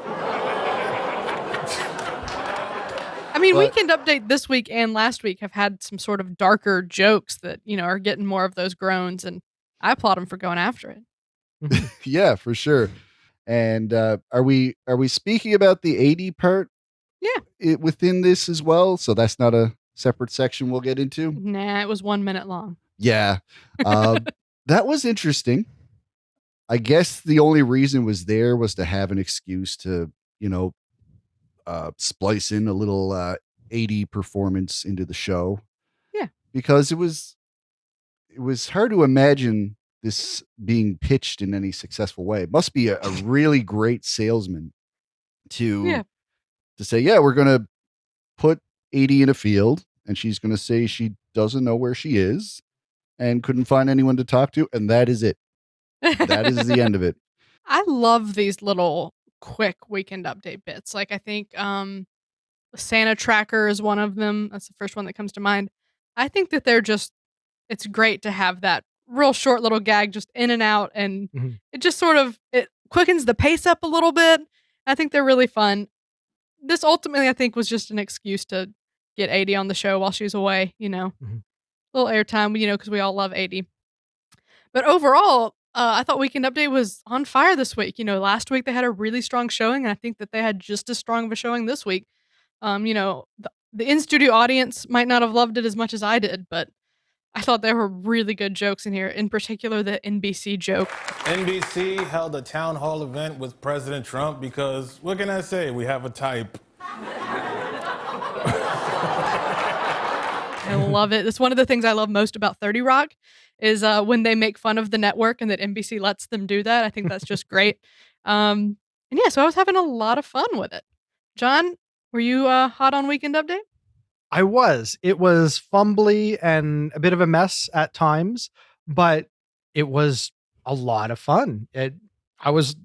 S1: I mean, Weekend Update this week and last week have had some sort of darker jokes that, are getting more of those groans, and I applaud them for going after it.
S3: Yeah, for sure. And are we speaking about the 80 part?
S1: Yeah.
S3: Within this as well? So that's not a separate section we'll get into?
S1: Nah, it was 1 minute long.
S3: Yeah. That was interesting. I guess the only reason was to have an excuse to, splice in a little 80 performance into the show.
S1: Yeah.
S3: Because it was hard to imagine this being pitched in any successful way. It must be a really great salesman to say, yeah, we're going to put 80 in a field, and she's going to say she doesn't know where she is and couldn't find anyone to talk to. And that is it. That is the end of it.
S1: I love these little quick Weekend Update bits. Like, I think Santa Tracker is one of them. That's the first one that comes to mind. I think that it's great to have that real short little gag just in and out, and it just it quickens the pace up a little bit. I think they're really fun. This ultimately, I think, was just an excuse to get 80 on the show while she's away, little airtime, because we all love 80. But overall, I thought Weekend Update was on fire this week. Last week they had a really strong showing, and I think that they had just as strong of a showing this week. The in-studio audience might not have loved it as much as I did, but I thought there were really good jokes in here, in particular the NBC joke.
S5: NBC held a town hall event with President Trump because, what can I say, we have a type.
S1: I love it. It's one of the things I love most about 30 Rock is when they make fun of the network and that NBC lets them do that. I think that's just great. So I was having a lot of fun with it. John, were you hot on Weekend Update?
S2: I was. It was fumbly and a bit of a mess at times, but it was a lot of fun. I was,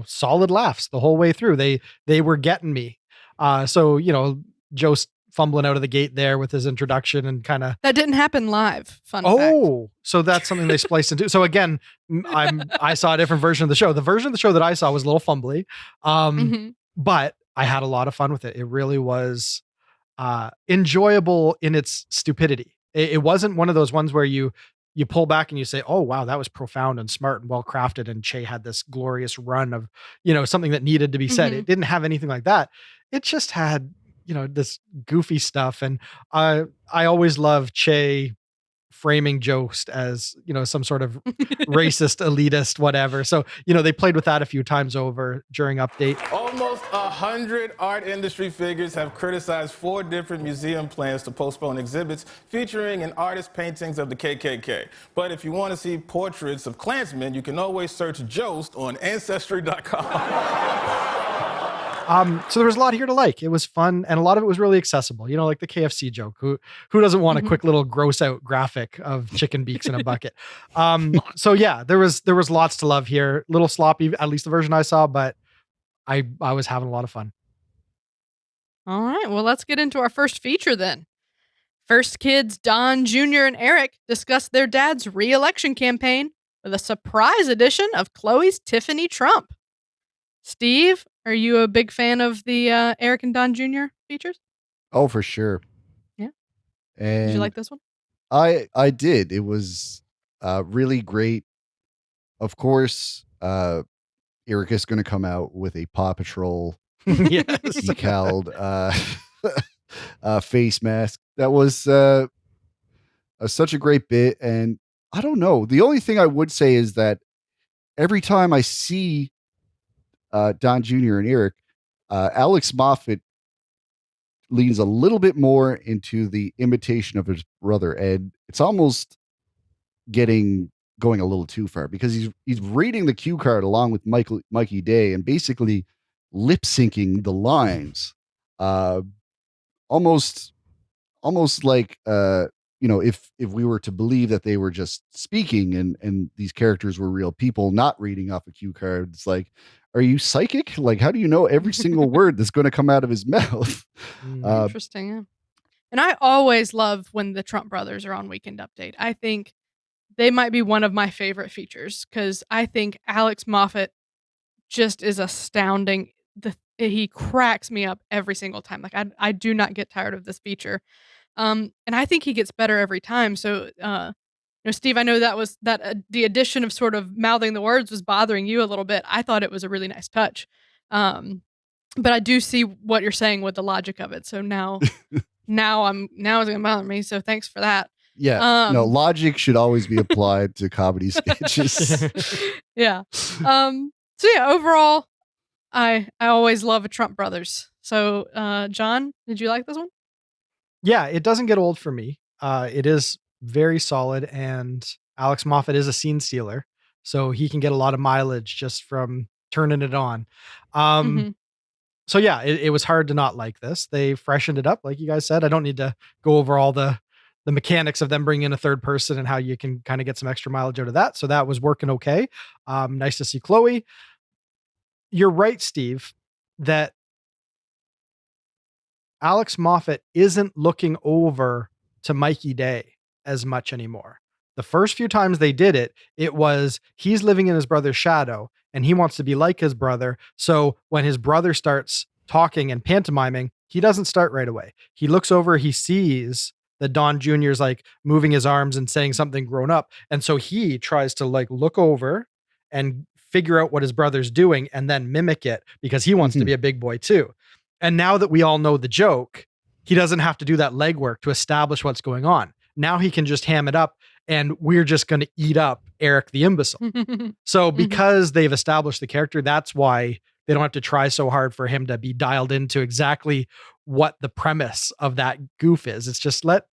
S2: solid laughs the whole way through. They were getting me. Joe's fumbling out of the gate there with his introduction and kind of.
S1: That didn't happen live. Fun fact.
S2: Oh, so that's something they spliced into. So again, I saw a different version of the show. The version of the show that I saw was a little fumbly, but I had a lot of fun with it. It really was enjoyable in its stupidity. It wasn't one of those ones where you you pull back and you say, oh, wow, that was profound and smart and well crafted. And Che had this glorious run of, something that needed to be said.
S1: Mhm.
S2: It didn't have anything like that. It just had, this goofy stuff. And I always love Che framing Jost as, some sort of racist, elitist, whatever. So, they played with that a few times over during Update.
S5: Almost 100 art industry figures have criticized 4 different museum plans to postpone exhibits featuring an artist's paintings of the KKK. But if you want to see portraits of Klansmen, you can always search Jost on Ancestry.com.
S2: So there was a lot here to like. It was fun, and a lot of it was really accessible. Like the KFC joke. Who doesn't want a quick little gross out graphic of chicken beaks in a bucket? So yeah, there was lots to love here. Little sloppy, at least the version I saw, but I was having a lot of fun.
S1: All right, well, let's get into our first feature then. First kids Don Jr. and Eric discuss their dad's re-election campaign with a surprise edition of Chloe's Tiffany Trump. Steve, are you a big fan of the Eric and Don Jr. features?
S3: Oh, for sure.
S1: Yeah.
S3: And
S1: Did you like this one?
S3: I did. It was really great. Of course, Eric is going to come out with a Paw Patrol
S2: Yes.
S3: decaled face mask. That was such a great bit. And I don't know. The only thing I would say is that every time I see Don Jr. and Eric, Alex Moffat leans a little bit more into the imitation of his brother Ed. It's almost going a little too far because he's reading the cue card along with Mikey Day and basically lip syncing the lines, almost like if we were to believe that they were just speaking and these characters were real people not reading off a cue card. It's like, are you psychic? Like, how do you know every single word that's going to come out of his mouth?
S1: Interesting. Yeah. And I always love when the Trump brothers are on Weekend Update. I think they might be one of my favorite features because I think Alex Moffat just is astounding. He cracks me up every single time. Like I do not get tired of this feature. And I think he gets better every time. So, Steve, I know that the addition of sort of mouthing the words was bothering you a little bit. I thought it was a really nice touch. But I do see what you're saying with the logic of it. So now it's gonna bother me. So thanks for that.
S3: Yeah. No, logic should always be applied to comedy sketches.
S1: Yeah. So yeah, overall, I always love a Trump Brothers. So, John, did you like this one?
S2: Yeah, it doesn't get old for me. It is very solid, and Alex Moffat is a scene stealer, so he can get a lot of mileage just from turning it on.
S1: Mhm.
S2: So yeah, it was hard to not like this. They freshened it up, like you guys said. I don't need to go over all the mechanics of them bringing in a third person and how you can kind of get some extra mileage out of that. So that was working okay. Nice to see Chloe. You're right, Steve, that Alex Moffat isn't looking over to Mikey Day as much anymore. The first few times they did it, it was he's living in his brother's shadow and he wants to be like his brother. So when his brother starts talking and pantomiming, he doesn't start right away. He looks over, he sees that Don Jr. is like moving his arms and saying something grown up. And so he tries to like look over and figure out what his brother's doing and then mimic it because he wants to be a big boy too. And now that we all know the joke, he doesn't have to do that legwork to establish what's going on. Now he can just ham it up and we're just going to eat up Eric the imbecile. So because they've established the character, that's why they don't have to try so hard for him to be dialed into exactly what the premise of that goof is. It's just let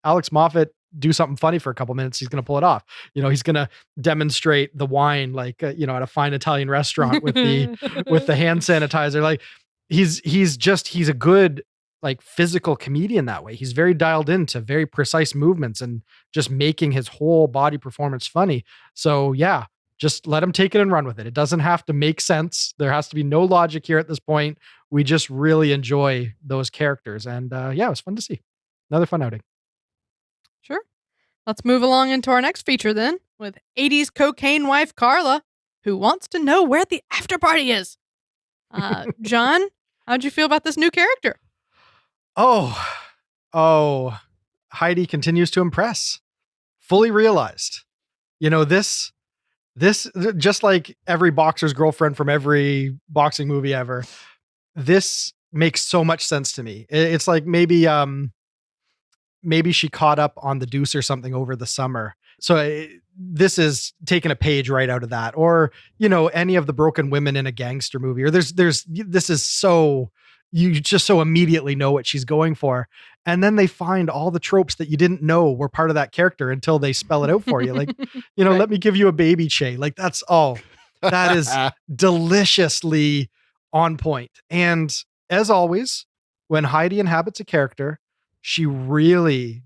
S2: Alex Moffat do something funny for a couple minutes. He's going to pull it off. He's going to demonstrate the wine, like, at a fine Italian restaurant with the hand sanitizer. Like he's a good, like, physical comedian that way. He's very dialed into very precise movements and just making his whole body performance funny. So yeah, just let him take it and run with it. It doesn't have to make sense. There has to be no logic here at this point. We just really enjoy those characters. And yeah, it was fun to see. Another fun outing.
S1: Sure. Let's move along into our next feature then with 80s cocaine wife Carla, who wants to know where the after party is. John, how'd you feel about this new character?
S2: Oh, Heidi continues to impress. fully realized. You know, this just like every boxer's girlfriend from every boxing movie ever, this makes so much sense to me. It's like maybe she caught up on The Deuce or something over the summer. So this is taking a page right out of that. Or, you know, any of the broken women in a gangster movie, or this is so, you just so immediately know what she's going for. And then they find all the tropes that you didn't know were part of that character until they spell it out for you. Like, you know,
S1: Right.
S2: let me give you a baby Che. Like that is deliciously on point. And as always, when Heidi inhabits a character, she really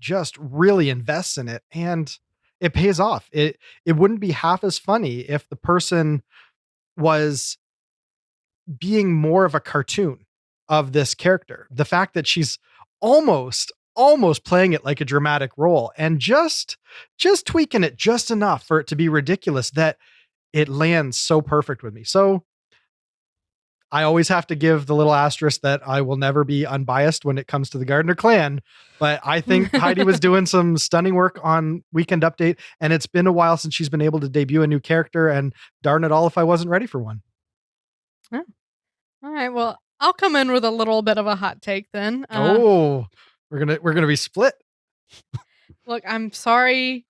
S2: invests in it, and it pays off. It wouldn't be half as funny if the person was being more of a cartoon of this character. The fact that she's almost playing it like a dramatic role and just tweaking it just enough for it to be ridiculous that it lands so perfect with me. So I always have to give the little asterisk that I will never be unbiased when it comes to the Gardner clan. But I think Heidi was doing some stunning work on Weekend Update, and it's been a while since she's been able to debut a new character, and darn it all if I wasn't ready for one.
S1: Yeah. All right. Well, I'll come in with a little bit of a hot take then.
S2: We're gonna be split.
S1: Look, I'm sorry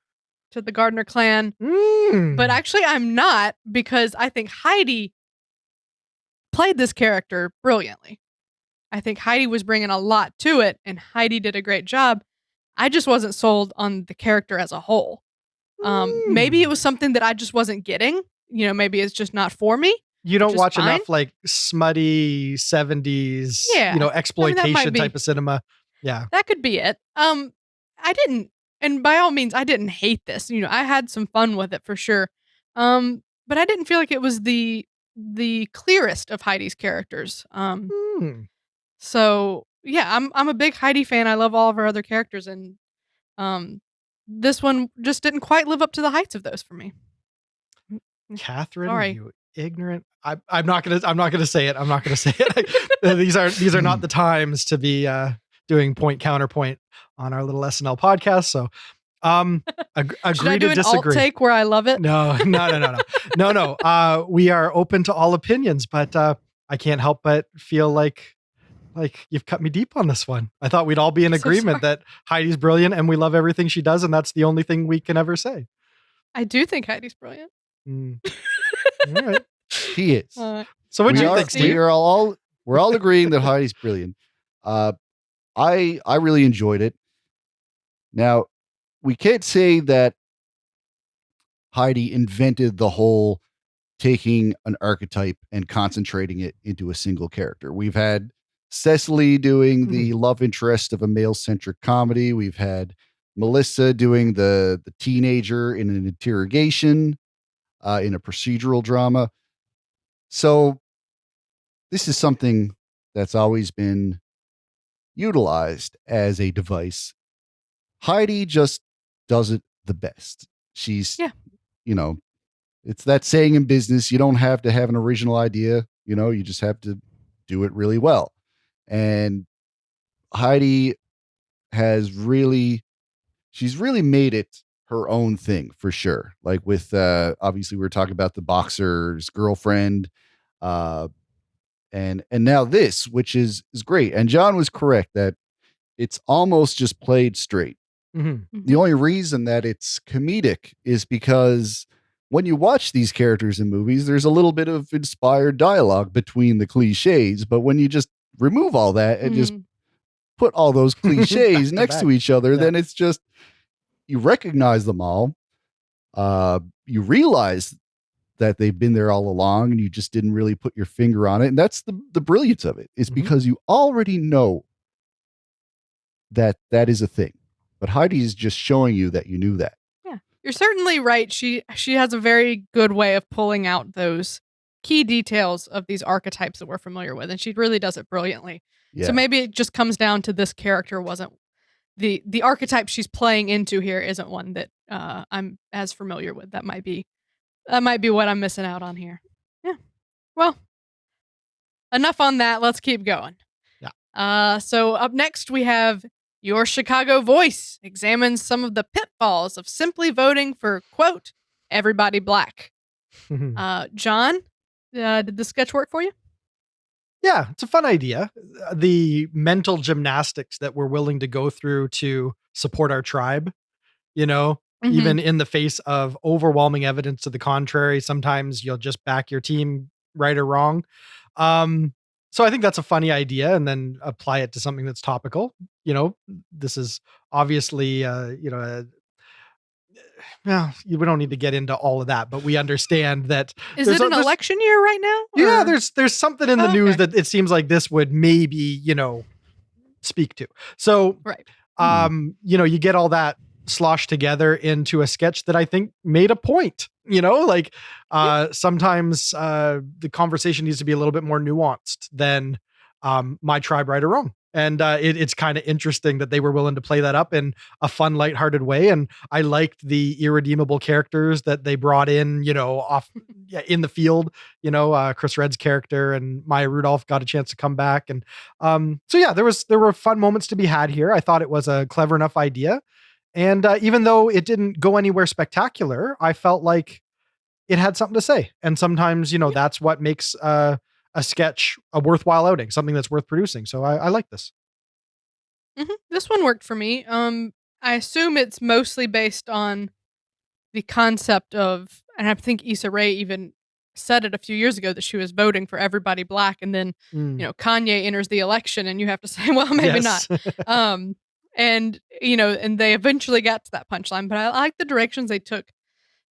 S1: to the Gardner clan,
S2: Mm.
S1: but actually I'm not, because I think Heidi played this character brilliantly. I think Heidi was bringing a lot to it, and Heidi did a great job. I just wasn't sold on the character as a whole. Maybe it was something that I just wasn't getting. You know, maybe it's just not for me.
S2: You don't watch
S1: fine.
S2: enough like smutty 70s,
S1: Yeah.
S2: you know,
S1: I mean,
S2: exploitation
S1: be-
S2: type of cinema. Yeah.
S1: That could be it. I didn't, and by all means, I didn't hate this. You know, I had some fun with it for sure. But I didn't feel like it was the clearest of Heidi's characters. So yeah, I'm a big Heidi fan. I love all of her other characters, and this one just didn't quite live up to the heights of those for me.
S2: Catherine,
S1: Sorry.
S2: you ignorant. I'm not gonna say it. I'm not gonna say it. these are not the times to be doing point counterpoint on our little SNL podcast. So agree
S1: Should I do
S2: to
S1: an
S2: disagree.
S1: alt take where I love it?
S2: No. We are open to all opinions, but I can't help but feel like you've cut me deep on this one. I thought we'd all be in
S1: I'm so
S2: agreement
S1: sorry.
S2: that Heidi's brilliant and we love everything she does, and that's the only thing we can ever say.
S1: I do think Heidi's brilliant.
S2: All right.
S3: She is.
S2: So what do
S3: we
S2: you
S3: are,
S2: think, Steve?
S3: we're all agreeing that Heidi's brilliant. I really enjoyed it. Now, we can't say that Heidi invented the whole taking an archetype and concentrating it into a single character. We've had Cecily doing the love interest of a male-centric comedy. We've had Melissa doing the teenager in an interrogation, in a procedural drama. So this is something that's always been utilized as a device. Heidi just does it the best. She's, you know, it's that saying in business, you don't have to have an original idea, you know, you just have to do it really well. And Heidi she's really made it her own thing for sure. Like with, obviously we were talking about the boxer's girlfriend, and now this, which is great. And John was correct that it's almost just played straight. The only reason that it's comedic is because when you watch these characters in movies, there's a little bit of inspired dialogue between the cliches. But when you just remove all that and just put all those cliches next to each other, then it's just, you recognize them all. You realize that they've been there all along and you just didn't really put your finger on it. And that's the brilliance of it, is because you already know that is a thing. But Heidi is just showing you that you knew that.
S1: Yeah, you're certainly right. She has a very good way of pulling out those key details of these archetypes that we're familiar with, and she really does it brilliantly.
S3: Yeah.
S1: So maybe it just comes down to this character wasn't the archetype she's playing into here isn't one that I'm as familiar with. That might be what I'm missing out on here. Yeah. Well, enough on that. Let's keep going.
S2: Yeah.
S1: So up next we have Your Chicago Voice examines some of the pitfalls of simply voting for, quote, everybody black. John, did the sketch work for you?
S2: Yeah, it's a fun idea. The mental gymnastics that we're willing to go through to support our tribe, even in the face of overwhelming evidence to the contrary, sometimes you'll just back your team right or wrong. So I think that's a funny idea, and then apply it to something that's topical. This is obviously, well, we don't need to get into all of that, but we understand that
S1: Is it an election year right now?
S2: Yeah,
S1: or-
S2: there's something in the news that it seems like this would maybe, speak to. So,
S1: Right.
S2: you get all that sloshed together into a sketch that I think made a point. Sometimes the conversation needs to be a little bit more nuanced than my tribe, right or wrong. And it's kind of interesting that they were willing to play that up in a fun, lighthearted way. And I liked the irredeemable characters that they brought in, in the field. Chris Redd's character and Maya Rudolph got a chance to come back. And there were fun moments to be had here. I thought it was a clever enough idea. And even though it didn't go anywhere spectacular, I felt like it had something to say. And sometimes, that's what makes a sketch a worthwhile outing, something that's worth producing. So I like this.
S1: This one worked for me. I assume it's mostly based on the concept of, and I think Issa Rae even said it a few years ago, that she was voting for everybody black. And then, Kanye enters the election and you have to say, well, maybe not. And they eventually got to that punchline, but I like the directions they took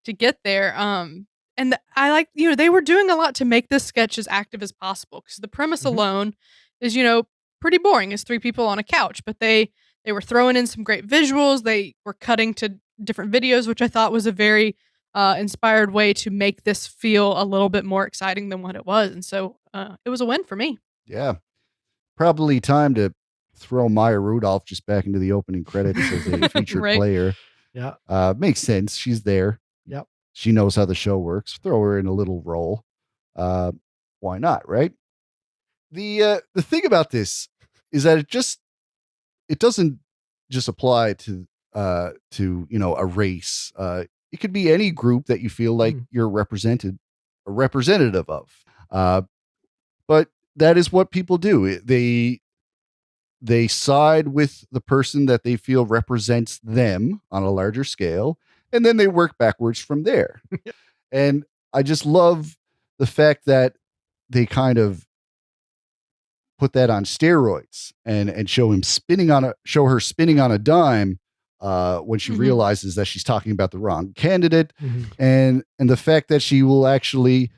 S1: to get there. I like, they were doing a lot to make this sketch as active as possible, because the premise alone is, pretty boring. It's three people on a couch, but they were throwing in some great visuals. They were cutting to different videos, which I thought was a very inspired way to make this feel a little bit more exciting than what it was. And so it was a win for me.
S3: Yeah. Probably time to throw Maya Rudolph just back into the opening credits as a featured player.
S2: Yeah.
S3: Makes sense. She's there.
S2: Yep.
S3: She knows how the show works. Throw her in a little role. Why not, right? The thing about this is that it doesn't just apply to a race. It could be any group that you feel like you're a representative of. But that is what people do. They side with the person that they feel represents them on a larger scale, and then they work backwards from there. And I just love the fact that they kind of put that on steroids and show her spinning on a dime when she realizes that she's talking about the wrong candidate. And the fact that she will actually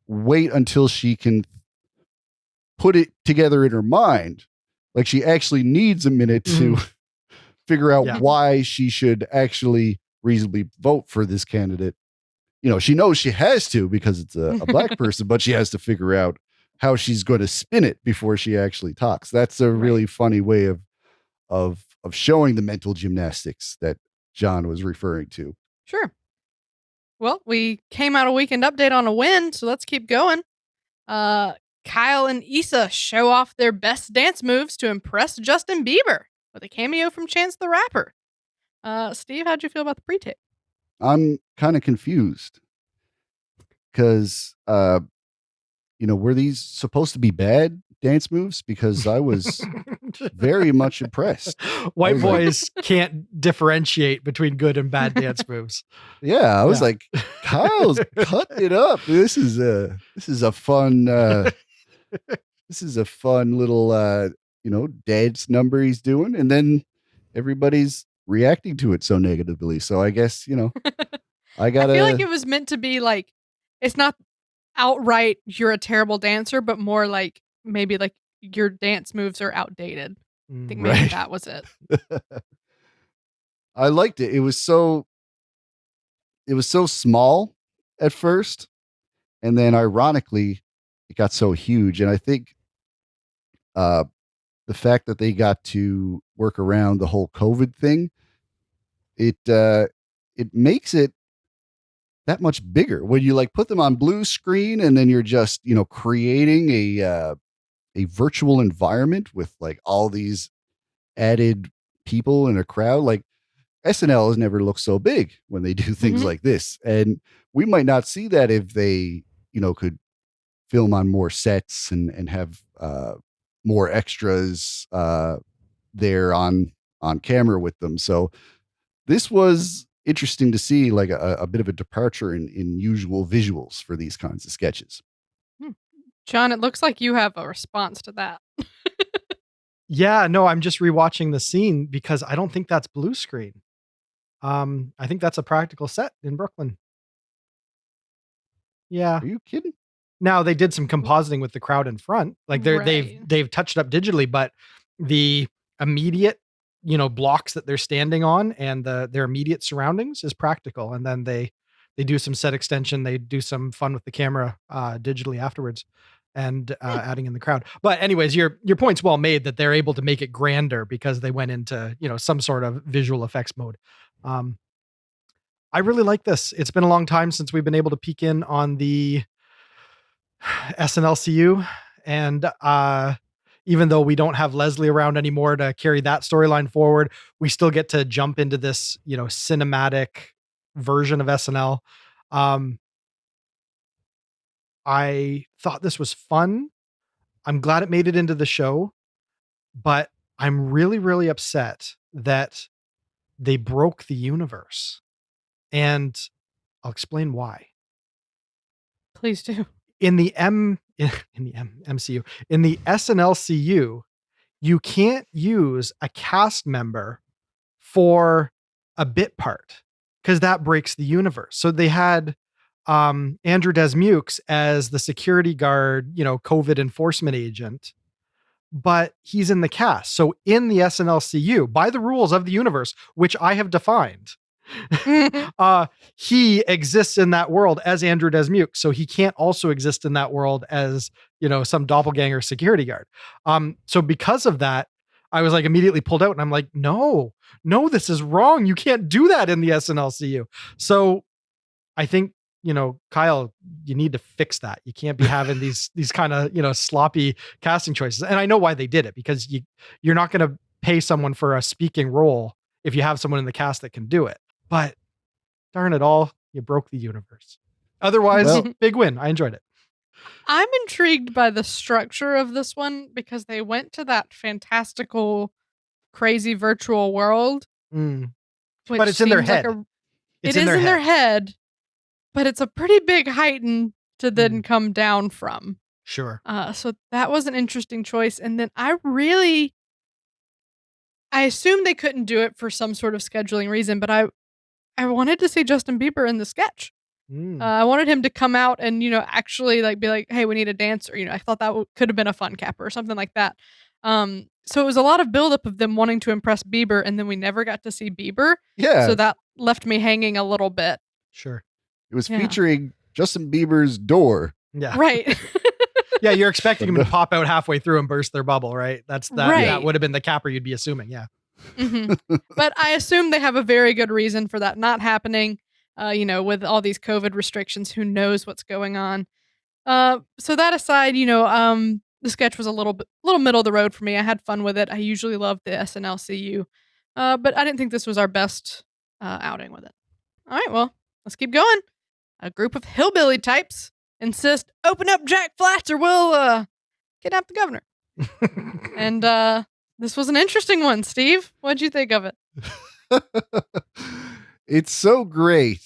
S3: wait until she can put it together in her mind. Like, she actually needs a minute to figure out why she should actually reasonably vote for this candidate. She knows she has to, because it's a black person, but she has to figure out how she's going to spin it before she actually talks. That's a really funny way of showing the mental gymnastics that John was referring to.
S1: Sure. Well, we came out a weekend update on a win, so let's keep going. Kyle and Issa show off their best dance moves to impress Justin Bieber with a cameo from Chance the Rapper. Steve, how'd you feel about the pre-tape?
S3: I'm kind of confused because, were these supposed to be bad dance moves? Because I was very much impressed.
S2: White boys can't differentiate between good and bad dance moves.
S3: Yeah, I was like, Kyle's cutting it up. This is a fun. This is a fun little, dance number he's doing. And then everybody's reacting to it so negatively. So I guess, I feel
S1: like it was meant to be like, it's not outright you're a terrible dancer, but more like maybe like your dance moves are outdated. I think maybe that was it.
S3: I liked it. It was so small at first. And then ironically, it got so huge. And I think the fact that they got to work around the whole COVID thing, it makes it that much bigger when you like put them on blue screen, and then you're just, creating a virtual environment with like all these added people in a crowd. Like SNL has never looked so big when they do things like this. And we might not see that if they, could film on more sets and have more extras there on camera with them. So this was interesting to see, like a bit of a departure in usual visuals for these kinds of sketches.
S1: John, it looks like you have a response to that.
S2: Yeah, no, I'm just rewatching the scene because I don't think that's blue screen. I think that's a practical set in Brooklyn. Yeah.
S3: Are you kidding?
S2: Now they did some compositing with the crowd in front. Like they've touched up digitally, but the immediate, blocks that they're standing on and their immediate surroundings is practical. And then they do some set extension. They do some fun with the camera digitally afterwards and adding in the crowd. But anyways, your point's well made that they're able to make it grander because they went into, some sort of visual effects mode. I really like this. It's been a long time since we've been able to peek in on the SNLCU, and even though we don't have Leslie around anymore to carry that storyline forward, we still get to jump into this, cinematic version of SNL. I thought this was fun. I'm glad it made it into the show, but I'm really, really upset that they broke the universe. And I'll explain why.
S1: Please do.
S2: In the MCU, in the SNLCU, you can't use a cast member for a bit part because that breaks the universe. So they had Andrew Desmukes as the security guard, COVID enforcement agent, but he's in the cast. So in the SNLCU, by the rules of the universe, which I have defined, he exists in that world as Andrew Desmukes, so he can't also exist in that world as some doppelganger security guard. So because of that, I was like immediately pulled out, and I'm like, no, this is wrong. You can't do that in the SNLCU. So I think Kyle, you need to fix that. You can't be having these kind of sloppy casting choices. And I know why they did it, because you're not going to pay someone for a speaking role if you have someone in the cast that can do it. But darn it all, you broke the universe. Otherwise, big win. I enjoyed it.
S1: I'm intrigued by the structure of this one because they went to that fantastical, crazy virtual world.
S2: But it's in their head.
S1: It is in their head, but it's a pretty big heighten to then come down from.
S2: Sure.
S1: So that was an interesting choice. And then I assumed they couldn't do it for some sort of scheduling reason, but I wanted to see Justin Bieber in the sketch. I wanted him to come out and, actually be like, hey, we need a dancer. I thought that could have been a fun capper or something like that. So it was a lot of buildup of them wanting to impress Bieber, and then we never got to see Bieber.
S3: Yeah.
S1: So that left me hanging a little bit.
S2: Sure.
S3: It was featuring Justin Bieber's door.
S2: Yeah.
S1: Right.
S2: Yeah, you're expecting them to pop out halfway through and burst their bubble, right? That
S1: Right.
S2: would have been the capper you'd be assuming, yeah.
S1: But I assume they have a very good reason for that not happening. With all these COVID restrictions, who knows what's going on. So that aside, the sketch was a little middle of the road for me. I had fun with it. I usually love the SNLCU, but I didn't think this was our best outing with it. All right, well, let's keep going. A group of hillbilly types insist, open up Jack Flats or we'll kidnap the governor. And this was an interesting one, Steve. What'd you think of it?
S3: It's so great.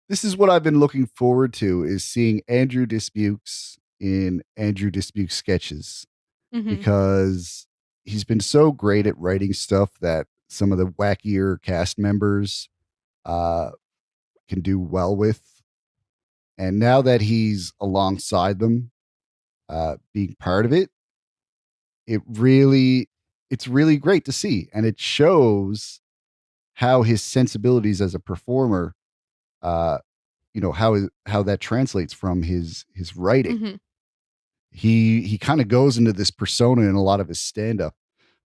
S3: This is what I've been looking forward to, is seeing Andrew Dispukes in Andrew Dispukes sketches, because he's been so great at writing stuff that some of the wackier cast members can do well with. And now that he's alongside them, being part of it, it's really great to see. And it shows how his sensibilities as a performer, how that translates from his writing. He kind of goes into this persona in a lot of his stand-up.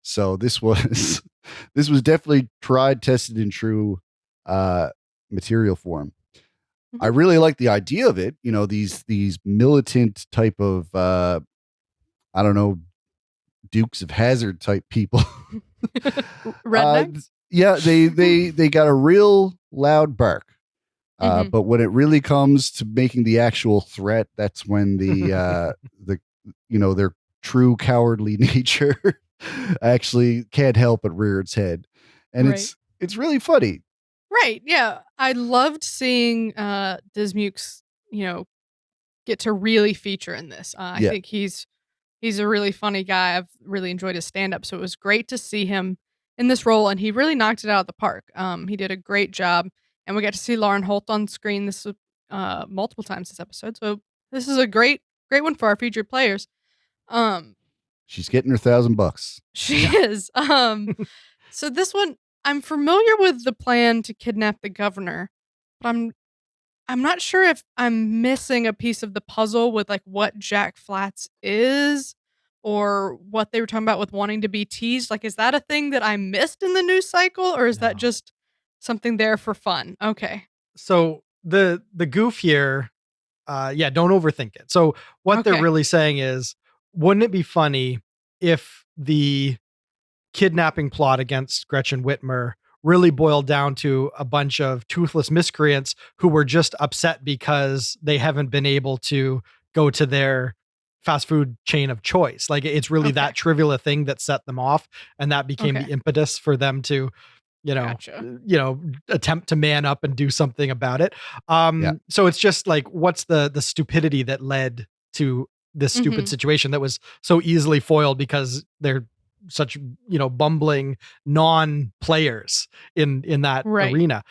S3: So this was definitely tried, tested, and true material for him. I really like the idea of it. These militant type of Dukes of Hazzard type people
S1: Rednecks?
S3: Yeah, they got a real loud bark.
S1: Mhm.
S3: But when it really comes to making the actual threat, that's when the their true cowardly nature actually can't help but rear its head. And
S1: Right.
S3: it's really funny.
S1: Right, yeah. I loved seeing, Dismukes, get to really feature in this. I
S3: Yeah.
S1: think he's a really funny guy. I've really enjoyed his stand-up, so it was great to see him in this role, and he really knocked it out of the park. He did a great job, and we got to see Lauren Holt on screen this multiple times this episode, so this is a great one for our featured players. Um,
S3: She's getting her $1,000.
S1: she is. So this one, I'm familiar with the plan to kidnap the governor, but I'm not sure if I'm missing a piece of the puzzle with, like, what Jack Flats is or what they were talking about with wanting to be teased. Like, is that a thing that I missed in the news cycle, or is that
S2: No.
S1: just something there for fun? Okay.
S2: So the goof here, don't overthink it. So what they're
S1: Okay.
S2: really saying is, wouldn't it be funny if the kidnapping plot against Gretchen Whitmer really boiled down to a bunch of toothless miscreants who were just upset because they haven't been able to go to their fast food chain of choice. Like, it's really
S1: Okay.
S2: that trivial a thing that set them off, and that became
S1: Okay.
S2: the impetus for them to,
S1: Gotcha.
S2: attempt to man up and do something about it.
S3: Yeah.
S2: So it's just like, what's the stupidity that led to this stupid
S1: Mhm.
S2: situation that was so easily foiled because they're such, bumbling non-players in that
S1: Right.
S2: arena.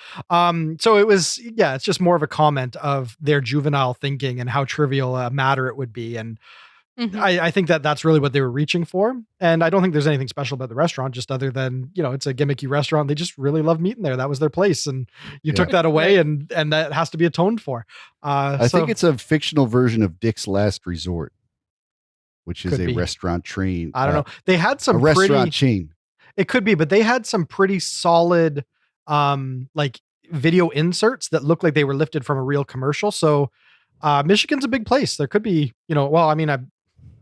S2: So it was, it's just more of a comment of their juvenile thinking and how trivial a matter it would be. And
S1: Mhm.
S2: I think that that's really what they were reaching for. And I don't think there's anything special about the restaurant, just other than, it's a gimmicky restaurant. They just really love meeting there. That was their place. And you took that away,
S1: Right.
S2: and that has to be atoned for.
S3: I think it's a fictional version of Dick's Last Resort, which is
S2: Could
S3: a
S2: be.
S3: restaurant chain.
S2: I don't know. They had
S3: A
S2: some
S3: restaurant
S2: pretty,
S3: chain.
S2: it could be, but they had some pretty solid, like video inserts that looked like they were lifted from a real commercial. So, Michigan's a big place. There could be, well, I mean,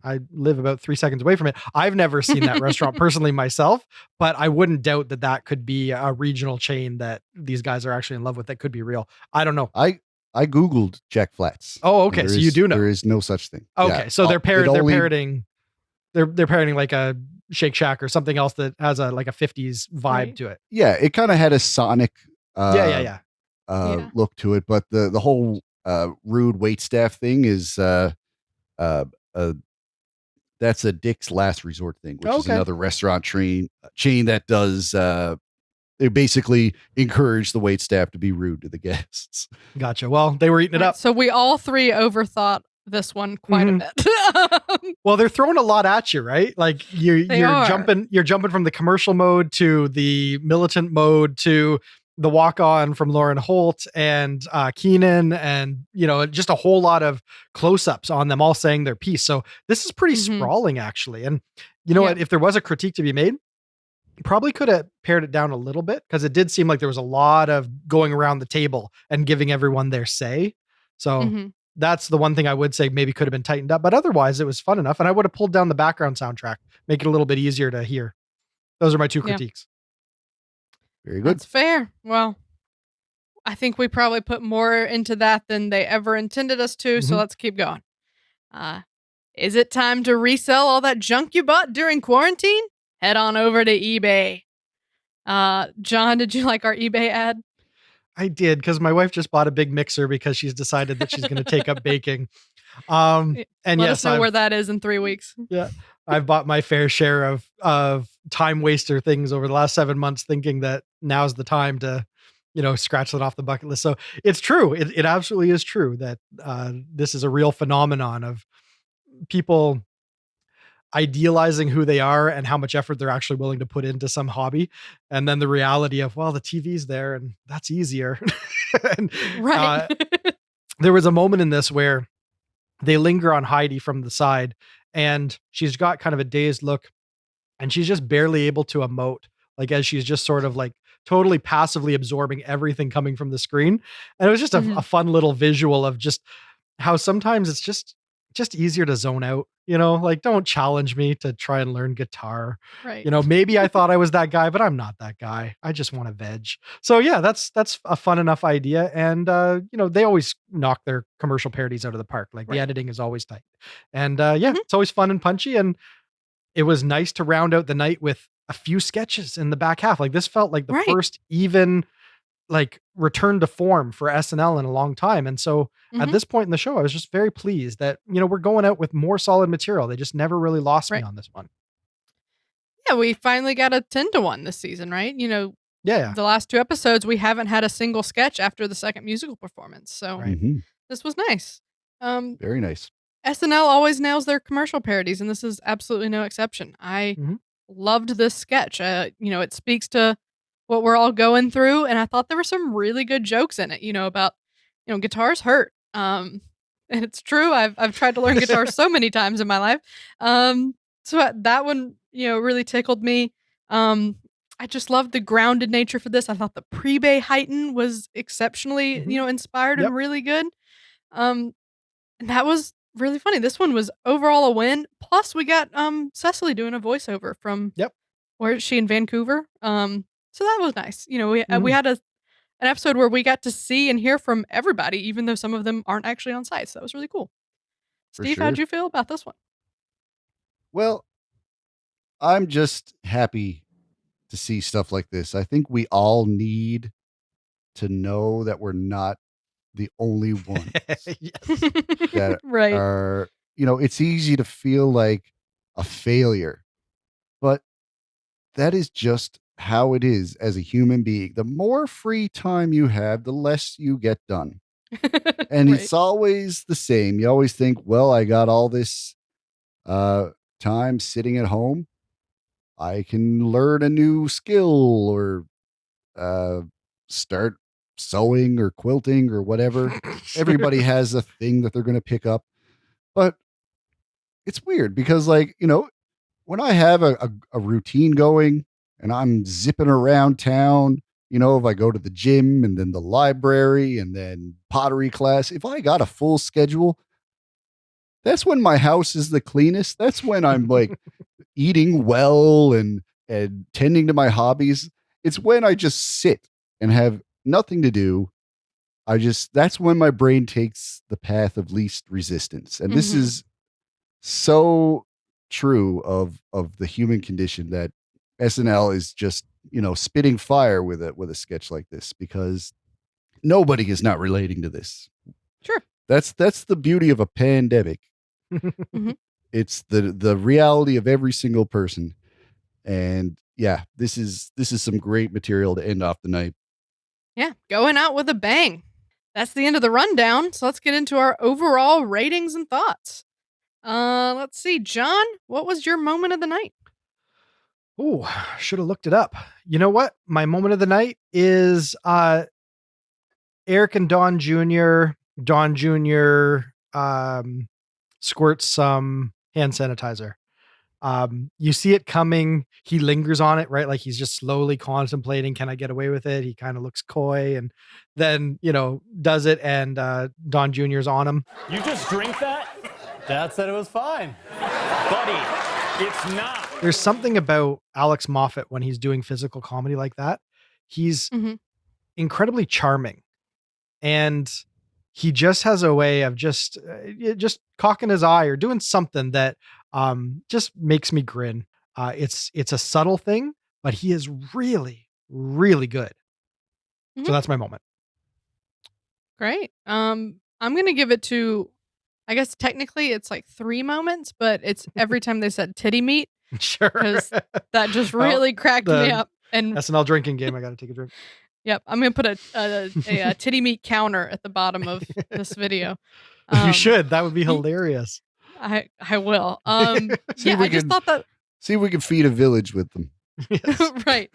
S2: I live about 3 seconds away from it. I've never seen that restaurant personally myself, but I wouldn't doubt that that could be a regional chain that these guys are actually in love with. That could be real. I don't know.
S3: I Googled Jack Flats.
S2: Oh,
S3: and
S2: okay. So you do know.
S3: There is no such thing.
S2: Okay.
S3: Yeah.
S2: So they're
S3: only-
S2: parroting, they're parroting like a Shake Shack or something else that has a 50s vibe
S1: Right.
S2: to it.
S3: Yeah, it kind of had a Sonic
S2: Yeah.
S1: Yeah.
S3: look to it, but the whole rude wait staff thing is that's a Dick's Last Resort thing, which is
S2: Okay.
S3: another restaurant chain that does they basically encourage the wait staff to be rude to the guests.
S2: Gotcha. Well, they were eating it
S1: Right,
S2: up.
S1: so we all three overthought this one quite a bit.
S2: Well, they're throwing a lot at you, right? Like you're
S1: are.
S2: jumping from the commercial mode to the militant mode to the walk on from Lauren Holt and Keenan, and just a whole lot of close-ups on them all saying their piece. So this is pretty
S1: Mhm.
S2: sprawling, actually. And you know
S1: Yeah.
S2: what? If there was a critique to be made, you probably could have pared it down a little bit, because it did seem like there was a lot of going around the table and giving everyone their say. So
S1: Mhm.
S2: that's the one thing I would say maybe could have been tightened up, but otherwise it was fun enough. And I would have pulled down the background soundtrack, make it a little bit easier to hear. Those are my two
S1: Yeah.
S2: critiques.
S3: Very good.
S1: That's fair. Well, I think we probably put more into that than they ever intended us to, so
S2: Mhm.
S1: let's keep going. Is it time to resell all that junk you bought during quarantine? Head on over to eBay. John, did you like our eBay ad?
S2: I did, because my wife just bought a big mixer because she's decided that she's going to take up baking. And
S1: Let
S2: yes,
S1: us know where that is in 3 weeks.
S2: I've bought my fair share of time waster things over the last 7 months, thinking that now's the time to, scratch that off the bucket list. So it's true. It absolutely is true that this is a real phenomenon of people idealizing who they are and how much effort they're actually willing to put into some hobby. And then the reality of, well, the TV's there and that's easier. And,
S1: Right.
S2: there was a moment in this where they linger on Heidi from the side, and she's got kind of a dazed look, and she's just barely able to emote, like, as she's just sort of like totally passively absorbing everything coming from the screen. And it was just a fun little visual of just how sometimes it's just easier to zone out Like, don't challenge me to try and learn guitar.
S1: Right.
S2: Maybe I thought I was that guy, but I'm not that guy. I just want to veg. So yeah, that's a fun enough idea. And they always knock their commercial parodies out of the park. Like the
S1: Right.
S2: editing is always tight. And yeah,
S1: Mhm.
S2: it's always fun and punchy. And it was nice to round out the night with a few sketches in the back half. Like this felt like the
S1: Right.
S2: first even like return to form for SNL in a long time. And so at
S1: Mhm.
S2: this point in the show, I was just very pleased that, we're going out with more solid material. They just never really lost me
S1: Right.
S2: on this one.
S1: Yeah, we finally got a 10-1 this season, right?
S2: Yeah. Yeah.
S1: The last 2 episodes, we haven't had a single sketch after the second musical performance, so
S2: Right.
S1: this was nice.
S3: Very nice.
S1: SNL always nails their commercial parodies, and this is absolutely no exception. I
S2: Mhm.
S1: loved this sketch. It speaks to what we're all going through, and I thought there were some really good jokes in it. About guitars hurt, and it's true. I've tried to learn guitar so many times in my life, so that one really tickled me. I just loved the grounded nature for this. I thought the pre-bay heighten was exceptionally
S2: Mhm.
S1: inspired
S2: Yep.
S1: and really good. Um, and that was really funny. This one was overall a win. Plus, we got Cecily doing a voiceover from
S2: Yep.
S1: where is she in Vancouver? So that was nice. We
S2: Mhm.
S1: had an episode where we got to see and hear from everybody, even though some of them aren't actually on site. So that was really cool.
S3: For
S1: Steve, how'd
S3: sure.
S1: you feel about this one?
S3: Well, I'm just happy to see stuff like this. I think we all need to know that we're not the only ones
S2: Yes.
S3: that
S1: Right.
S3: are, it's easy to feel like a failure, but that is just how it is as a human being. The more free time you have, the less you get done. And
S1: Right.
S3: it's always the same. You always think, well, I got all this uh, time sitting at home. I can learn a new skill or uh, start sewing or quilting or whatever. Everybody has a thing that they're going to pick up. But it's weird because, like, when I have a routine going and I'm zipping around town, if I go to the gym and then the library and then pottery class, if I got a full schedule, that's when my house is the cleanest. That's when I'm like eating well and tending to my hobbies. It's when I just sit and have nothing to do. That's when my brain takes the path of least resistance. And this
S1: Mhm.
S3: is so true of the human condition that SNL is just, spitting fire with a sketch like this because nobody is not relating to this.
S1: Sure.
S3: That's the beauty of a pandemic.
S1: Mhm.
S3: It's the reality of every single person. And yeah, this is some great material to end off the night.
S1: Yeah, going out with a bang. That's the end of the rundown. So let's get into our overall ratings and thoughts. Let's see, John, what was your moment of the night?
S2: Oh, should have looked it up. You know what? My moment of the night is Eric and Don Jr. Don Jr. Squirts some hand sanitizer. You see it coming. He lingers on it, right? Like he's just slowly contemplating, can I get away with it? He kind of looks coy and then, does it. And Don Jr.'s on him.
S6: You just drink that? Dad said it was fine. Buddy, it's not.
S2: There's something about Alex Moffat when he's doing physical comedy like that. He's
S1: Mhm.
S2: incredibly charming. And he just has a way of just cocking his eye or doing something that just makes me grin. It's a subtle thing, but he is really, really good.
S1: Mhm.
S2: So that's my moment.
S1: Great. I'm gonna give it to. I guess technically it's like 3 moments, but it's every time they said titty meat
S2: Sure.
S1: because that just
S2: Well,
S1: really cracked me
S2: the
S1: up. And
S2: SNL drinking game. I got to take a drink.
S1: yep, I'm gonna put a titty meat counter at the bottom of this video.
S2: You
S1: Um,
S2: should. That would be
S1: y-
S2: hilarious.
S1: I will.
S3: See
S1: Yeah,
S3: if we
S1: I just
S3: can
S1: thought that
S3: see if we can feed a village with them.
S2: Yes.
S1: right.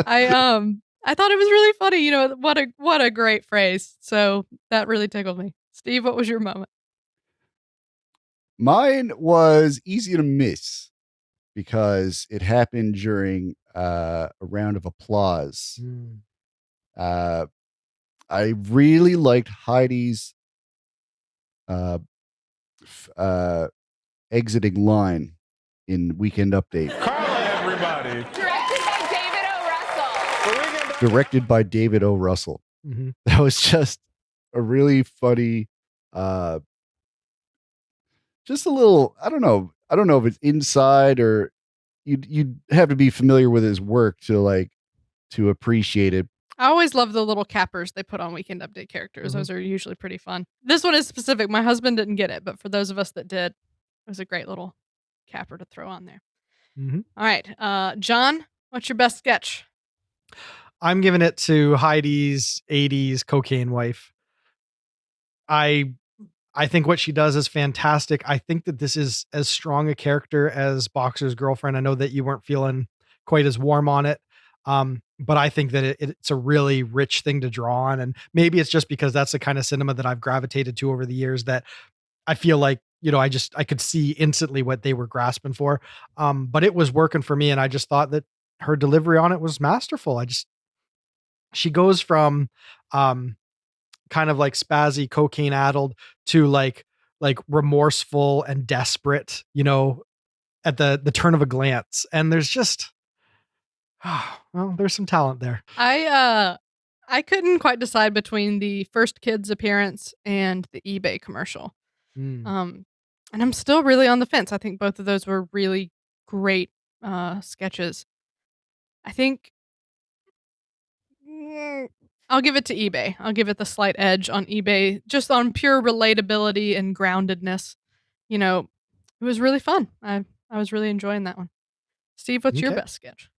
S1: I thought it was really funny. What a great phrase. So that really tickled me. Steve, what was your moment?
S3: Mine was easy to miss because it happened during a round of applause.
S2: Mm.
S3: Uh, I really liked Heidi's uh, exiting line in Weekend Update.
S5: Carla, everybody.
S3: Directed by David O. Russell.
S2: Mhm.
S3: That was just a really funny, just a little, I don't know if it's inside or you'd have to be familiar with his work to appreciate it.
S1: I always love the little cappers they put on Weekend Update characters. Those are usually pretty fun. This one is specific. My husband didn't get it, but for those of us that did, it was a great little capper to throw on there.
S2: Mhm.
S1: All right. John, what's your best sketch?
S2: I'm giving it to Heidi's 80s cocaine wife. I think what she does is fantastic. I think that this is as strong a character as Boxer's Girlfriend. I know that you weren't feeling quite as warm on it. But I think that it's a really rich thing to draw on. And maybe it's just because that's the kind of cinema that I've gravitated to over the years that I feel like, I could see instantly what they were grasping for. But it was working for me. And I just thought that her delivery on it was masterful. She goes from, kind of like spazzy cocaine addled to like remorseful and desperate, at the turn of a glance. And there's just, well, there's some talent there.
S1: I couldn't quite decide between the first kid's appearance and the eBay commercial.
S2: Mm.
S1: And I'm still really on the fence. I think both of those were really great sketches. I think I'll give it to eBay. I'll give it the slight edge on eBay, just on pure relatability and groundedness. It was really fun. I was really enjoying that one. Steve, what's your
S2: Okay.
S1: best sketch?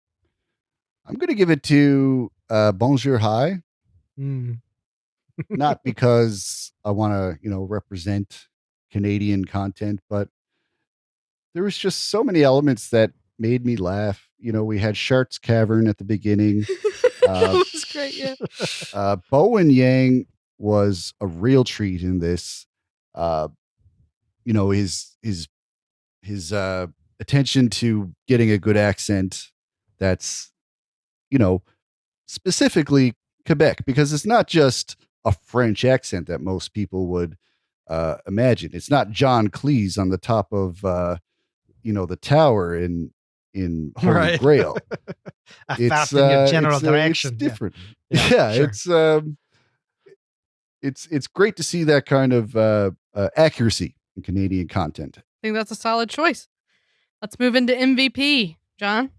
S3: I'm going to give it to Bonjour High.
S2: Mm.
S3: Not because I want to, represent Canadian content, but there was just so many elements that made me laugh. We had Shark's Cavern at the beginning.
S1: That was great, yeah.
S3: Bowen Yang was a real treat in this. His attention to getting a good accent that's, specifically Quebec, because it's not just a French accent that most people would imagine. It's not John Cleese on the top of the tower in Holy
S2: Right.
S3: Grail.
S2: A fast in your general
S3: It's
S2: direction.
S3: different.
S2: Yeah, sure.
S3: It's great to see that kind of accuracy in Canadian content.
S1: I think that's a solid choice. Let's move into MVP. John?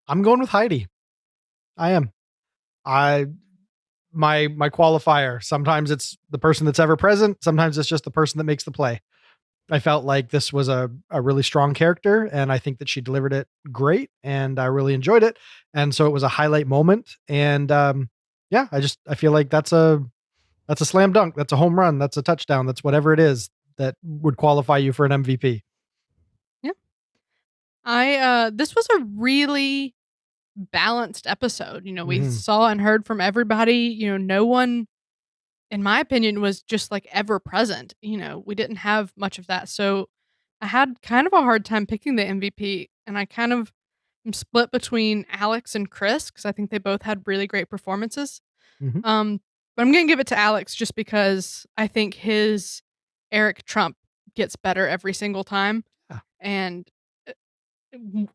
S2: I'm going with Heidi. I am. My qualifier. Sometimes it's the person that's ever present. Sometimes it's just the person that makes the play. I felt like this was a really strong character, and I think that she delivered it great, and I really enjoyed it. And so it was a highlight moment. And I feel like that's a slam dunk. That's a home run. That's a touchdown. That's whatever it is that would qualify you for an MVP.
S1: Yeah. This was a really balanced episode. We
S2: Mhm.
S1: saw and heard from everybody. No one, in my opinion, was just like ever present. We didn't have much of that. So I had kind of a hard time picking the MVP, and I kind of am split between Alex and Chris because I think they both had really great performances.
S2: Mhm.
S1: But I'm gonna give it to Alex just because I think his Eric Trump gets better every single time,
S2: Yeah.
S1: and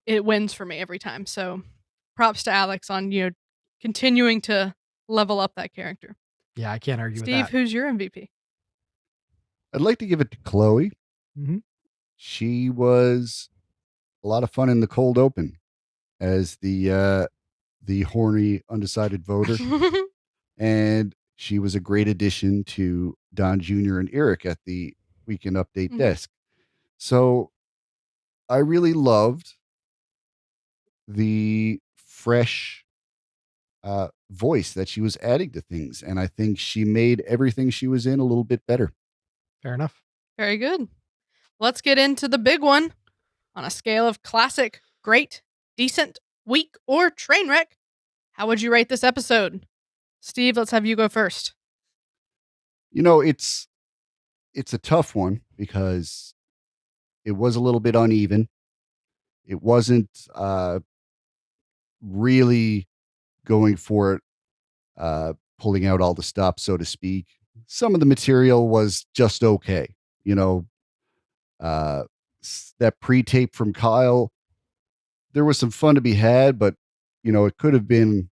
S1: it wins for me every time. So props to Alex on continuing to level up that character.
S2: Yeah, I can't argue with
S1: Steve,
S2: that.
S1: who's your MVP?
S3: I'd like to give it to Chloe.
S2: Mhm.
S3: She was a lot of fun in the cold open as the horny undecided voter, and she was a great addition to Don Jr. and Eric at the Weekend Update
S1: Mhm.
S3: desk. So I really loved the fresh voice that she was adding to things, and I think she made everything she was in a little bit better.
S2: Fair enough.
S1: Very good. Let's get into the big one. On a scale of classic, great, decent, weak, or train wreck, how would you rate this episode? Steve, let's have you go first.
S3: It's a tough one because it was a little bit uneven. It wasn't really going for it, pulling out all the stops, so to speak. Some of the material was just okay. Uh, that pre-tape from Kyle, there was some fun to be had, but it could have been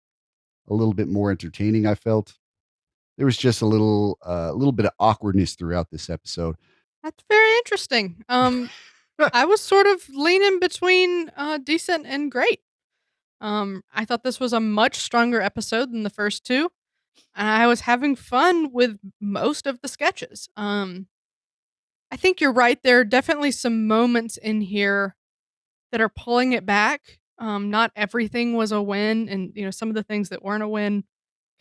S3: a little bit more entertaining. I felt there was just a little bit of awkwardness throughout this episode.
S1: That's very interesting. I was sort of leaning between decent and great. I thought this was a much stronger episode than the first two. And I was having fun with most of the sketches. I think you're right. There are definitely some moments in here that are pulling it back. Not everything was a win, and some of the things that weren't a win,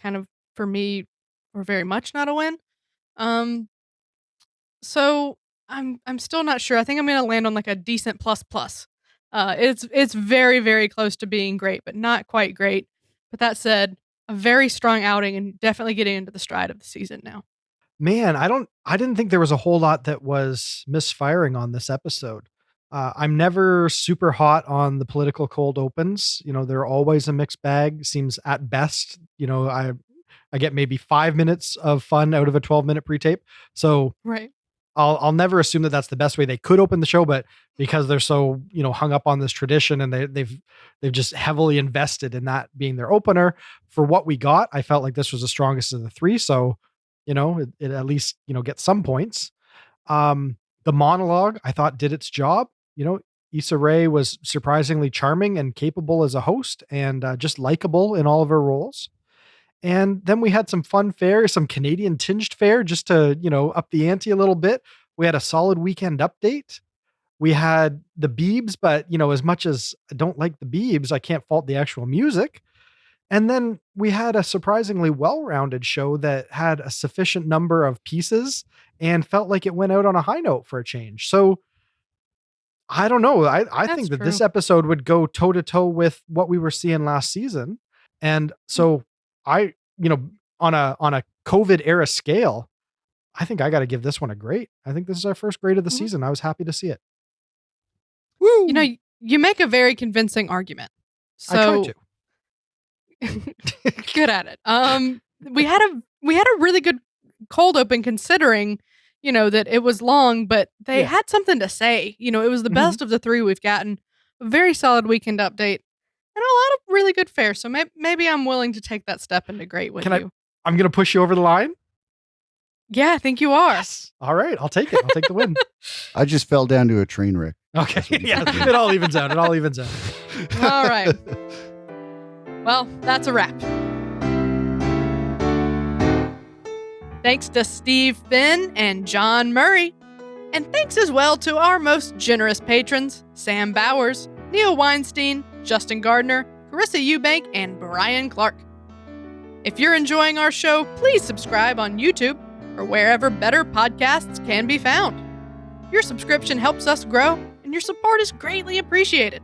S1: kind of for me, were very much not a win. Um, so I'm still not sure. I think I'm gonna land on like a decent plus plus. It's very very close to being great, but not quite great. But that said, a very strong outing and definitely getting into the stride of the season now.
S2: Man, I didn't think there was a whole lot that was misfiring on this episode. I'm never super hot on the political cold opens. They're always a mixed bag. Seems at best, I get maybe 5 minutes of fun out of a 12-minute pre-tape. So
S1: Right.
S2: I'll never assume that that's the best way they could open the show, but because they're so, hung up on this tradition and they've just heavily invested in that being their opener for what we got, I felt like this was the strongest of the three. So, it at least, gets some points. The monologue I thought did its job. Issa Rae was surprisingly charming and capable as a host and just likable in all of her roles. And then we had some fun fare, some Canadian tinged fare just to, up the ante a little bit. We had a solid weekend update. We had the Biebs, but, as much as I don't like the Biebs, I can't fault the actual music. And then we had a surprisingly well-rounded show that had a sufficient number of pieces and felt like it went out on a high note for a change. So I don't know. I think that this
S1: true.
S2: episode would go toe to toe with what we were seeing last season. And so on a COVID era scale, I think I got to give this one a great. I think this is our first grade of the
S1: Mhm.
S2: season. I was happy to see it. Woo!
S1: You make a very convincing argument.
S2: I tried
S1: So
S2: to.
S1: good at it. We had a really good cold open considering, that it was long, but they
S2: Yeah.
S1: had something to say. It was the
S2: Mhm.
S1: best of the three we've gotten. A very solid weekend update and a lot of really good fare. So maybe I'm willing to take that step into great with you.
S2: I'm going to push you over the line.
S1: Yeah, I think you are.
S2: All right. I'll take it. I'll take the win.
S3: I just fell down to a train wreck.
S2: Okay.
S3: That's what you
S2: Yeah.
S3: did.
S2: It all evens out.
S1: All right. Well, that's a wrap. Thanks to Steve Finn and John Murray. And thanks as well to our most generous patrons, Sam Bowers, Neil Weinstein, Justin Gardner, Carissa Eubank, and Brian Clark. If you're enjoying our show, please subscribe on YouTube or wherever better podcasts can be found. Your subscription helps us grow, and your support is greatly appreciated.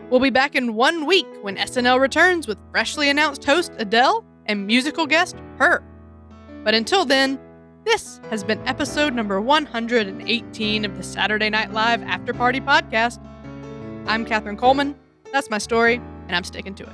S1: We'll be back in 1 week when SNL returns with freshly announced host Adele and musical guest Her. But until then, this has been episode number 118 of the Saturday Night Live Afterparty podcast. I'm Catherine Coleman. That's my story, and I'm sticking to it.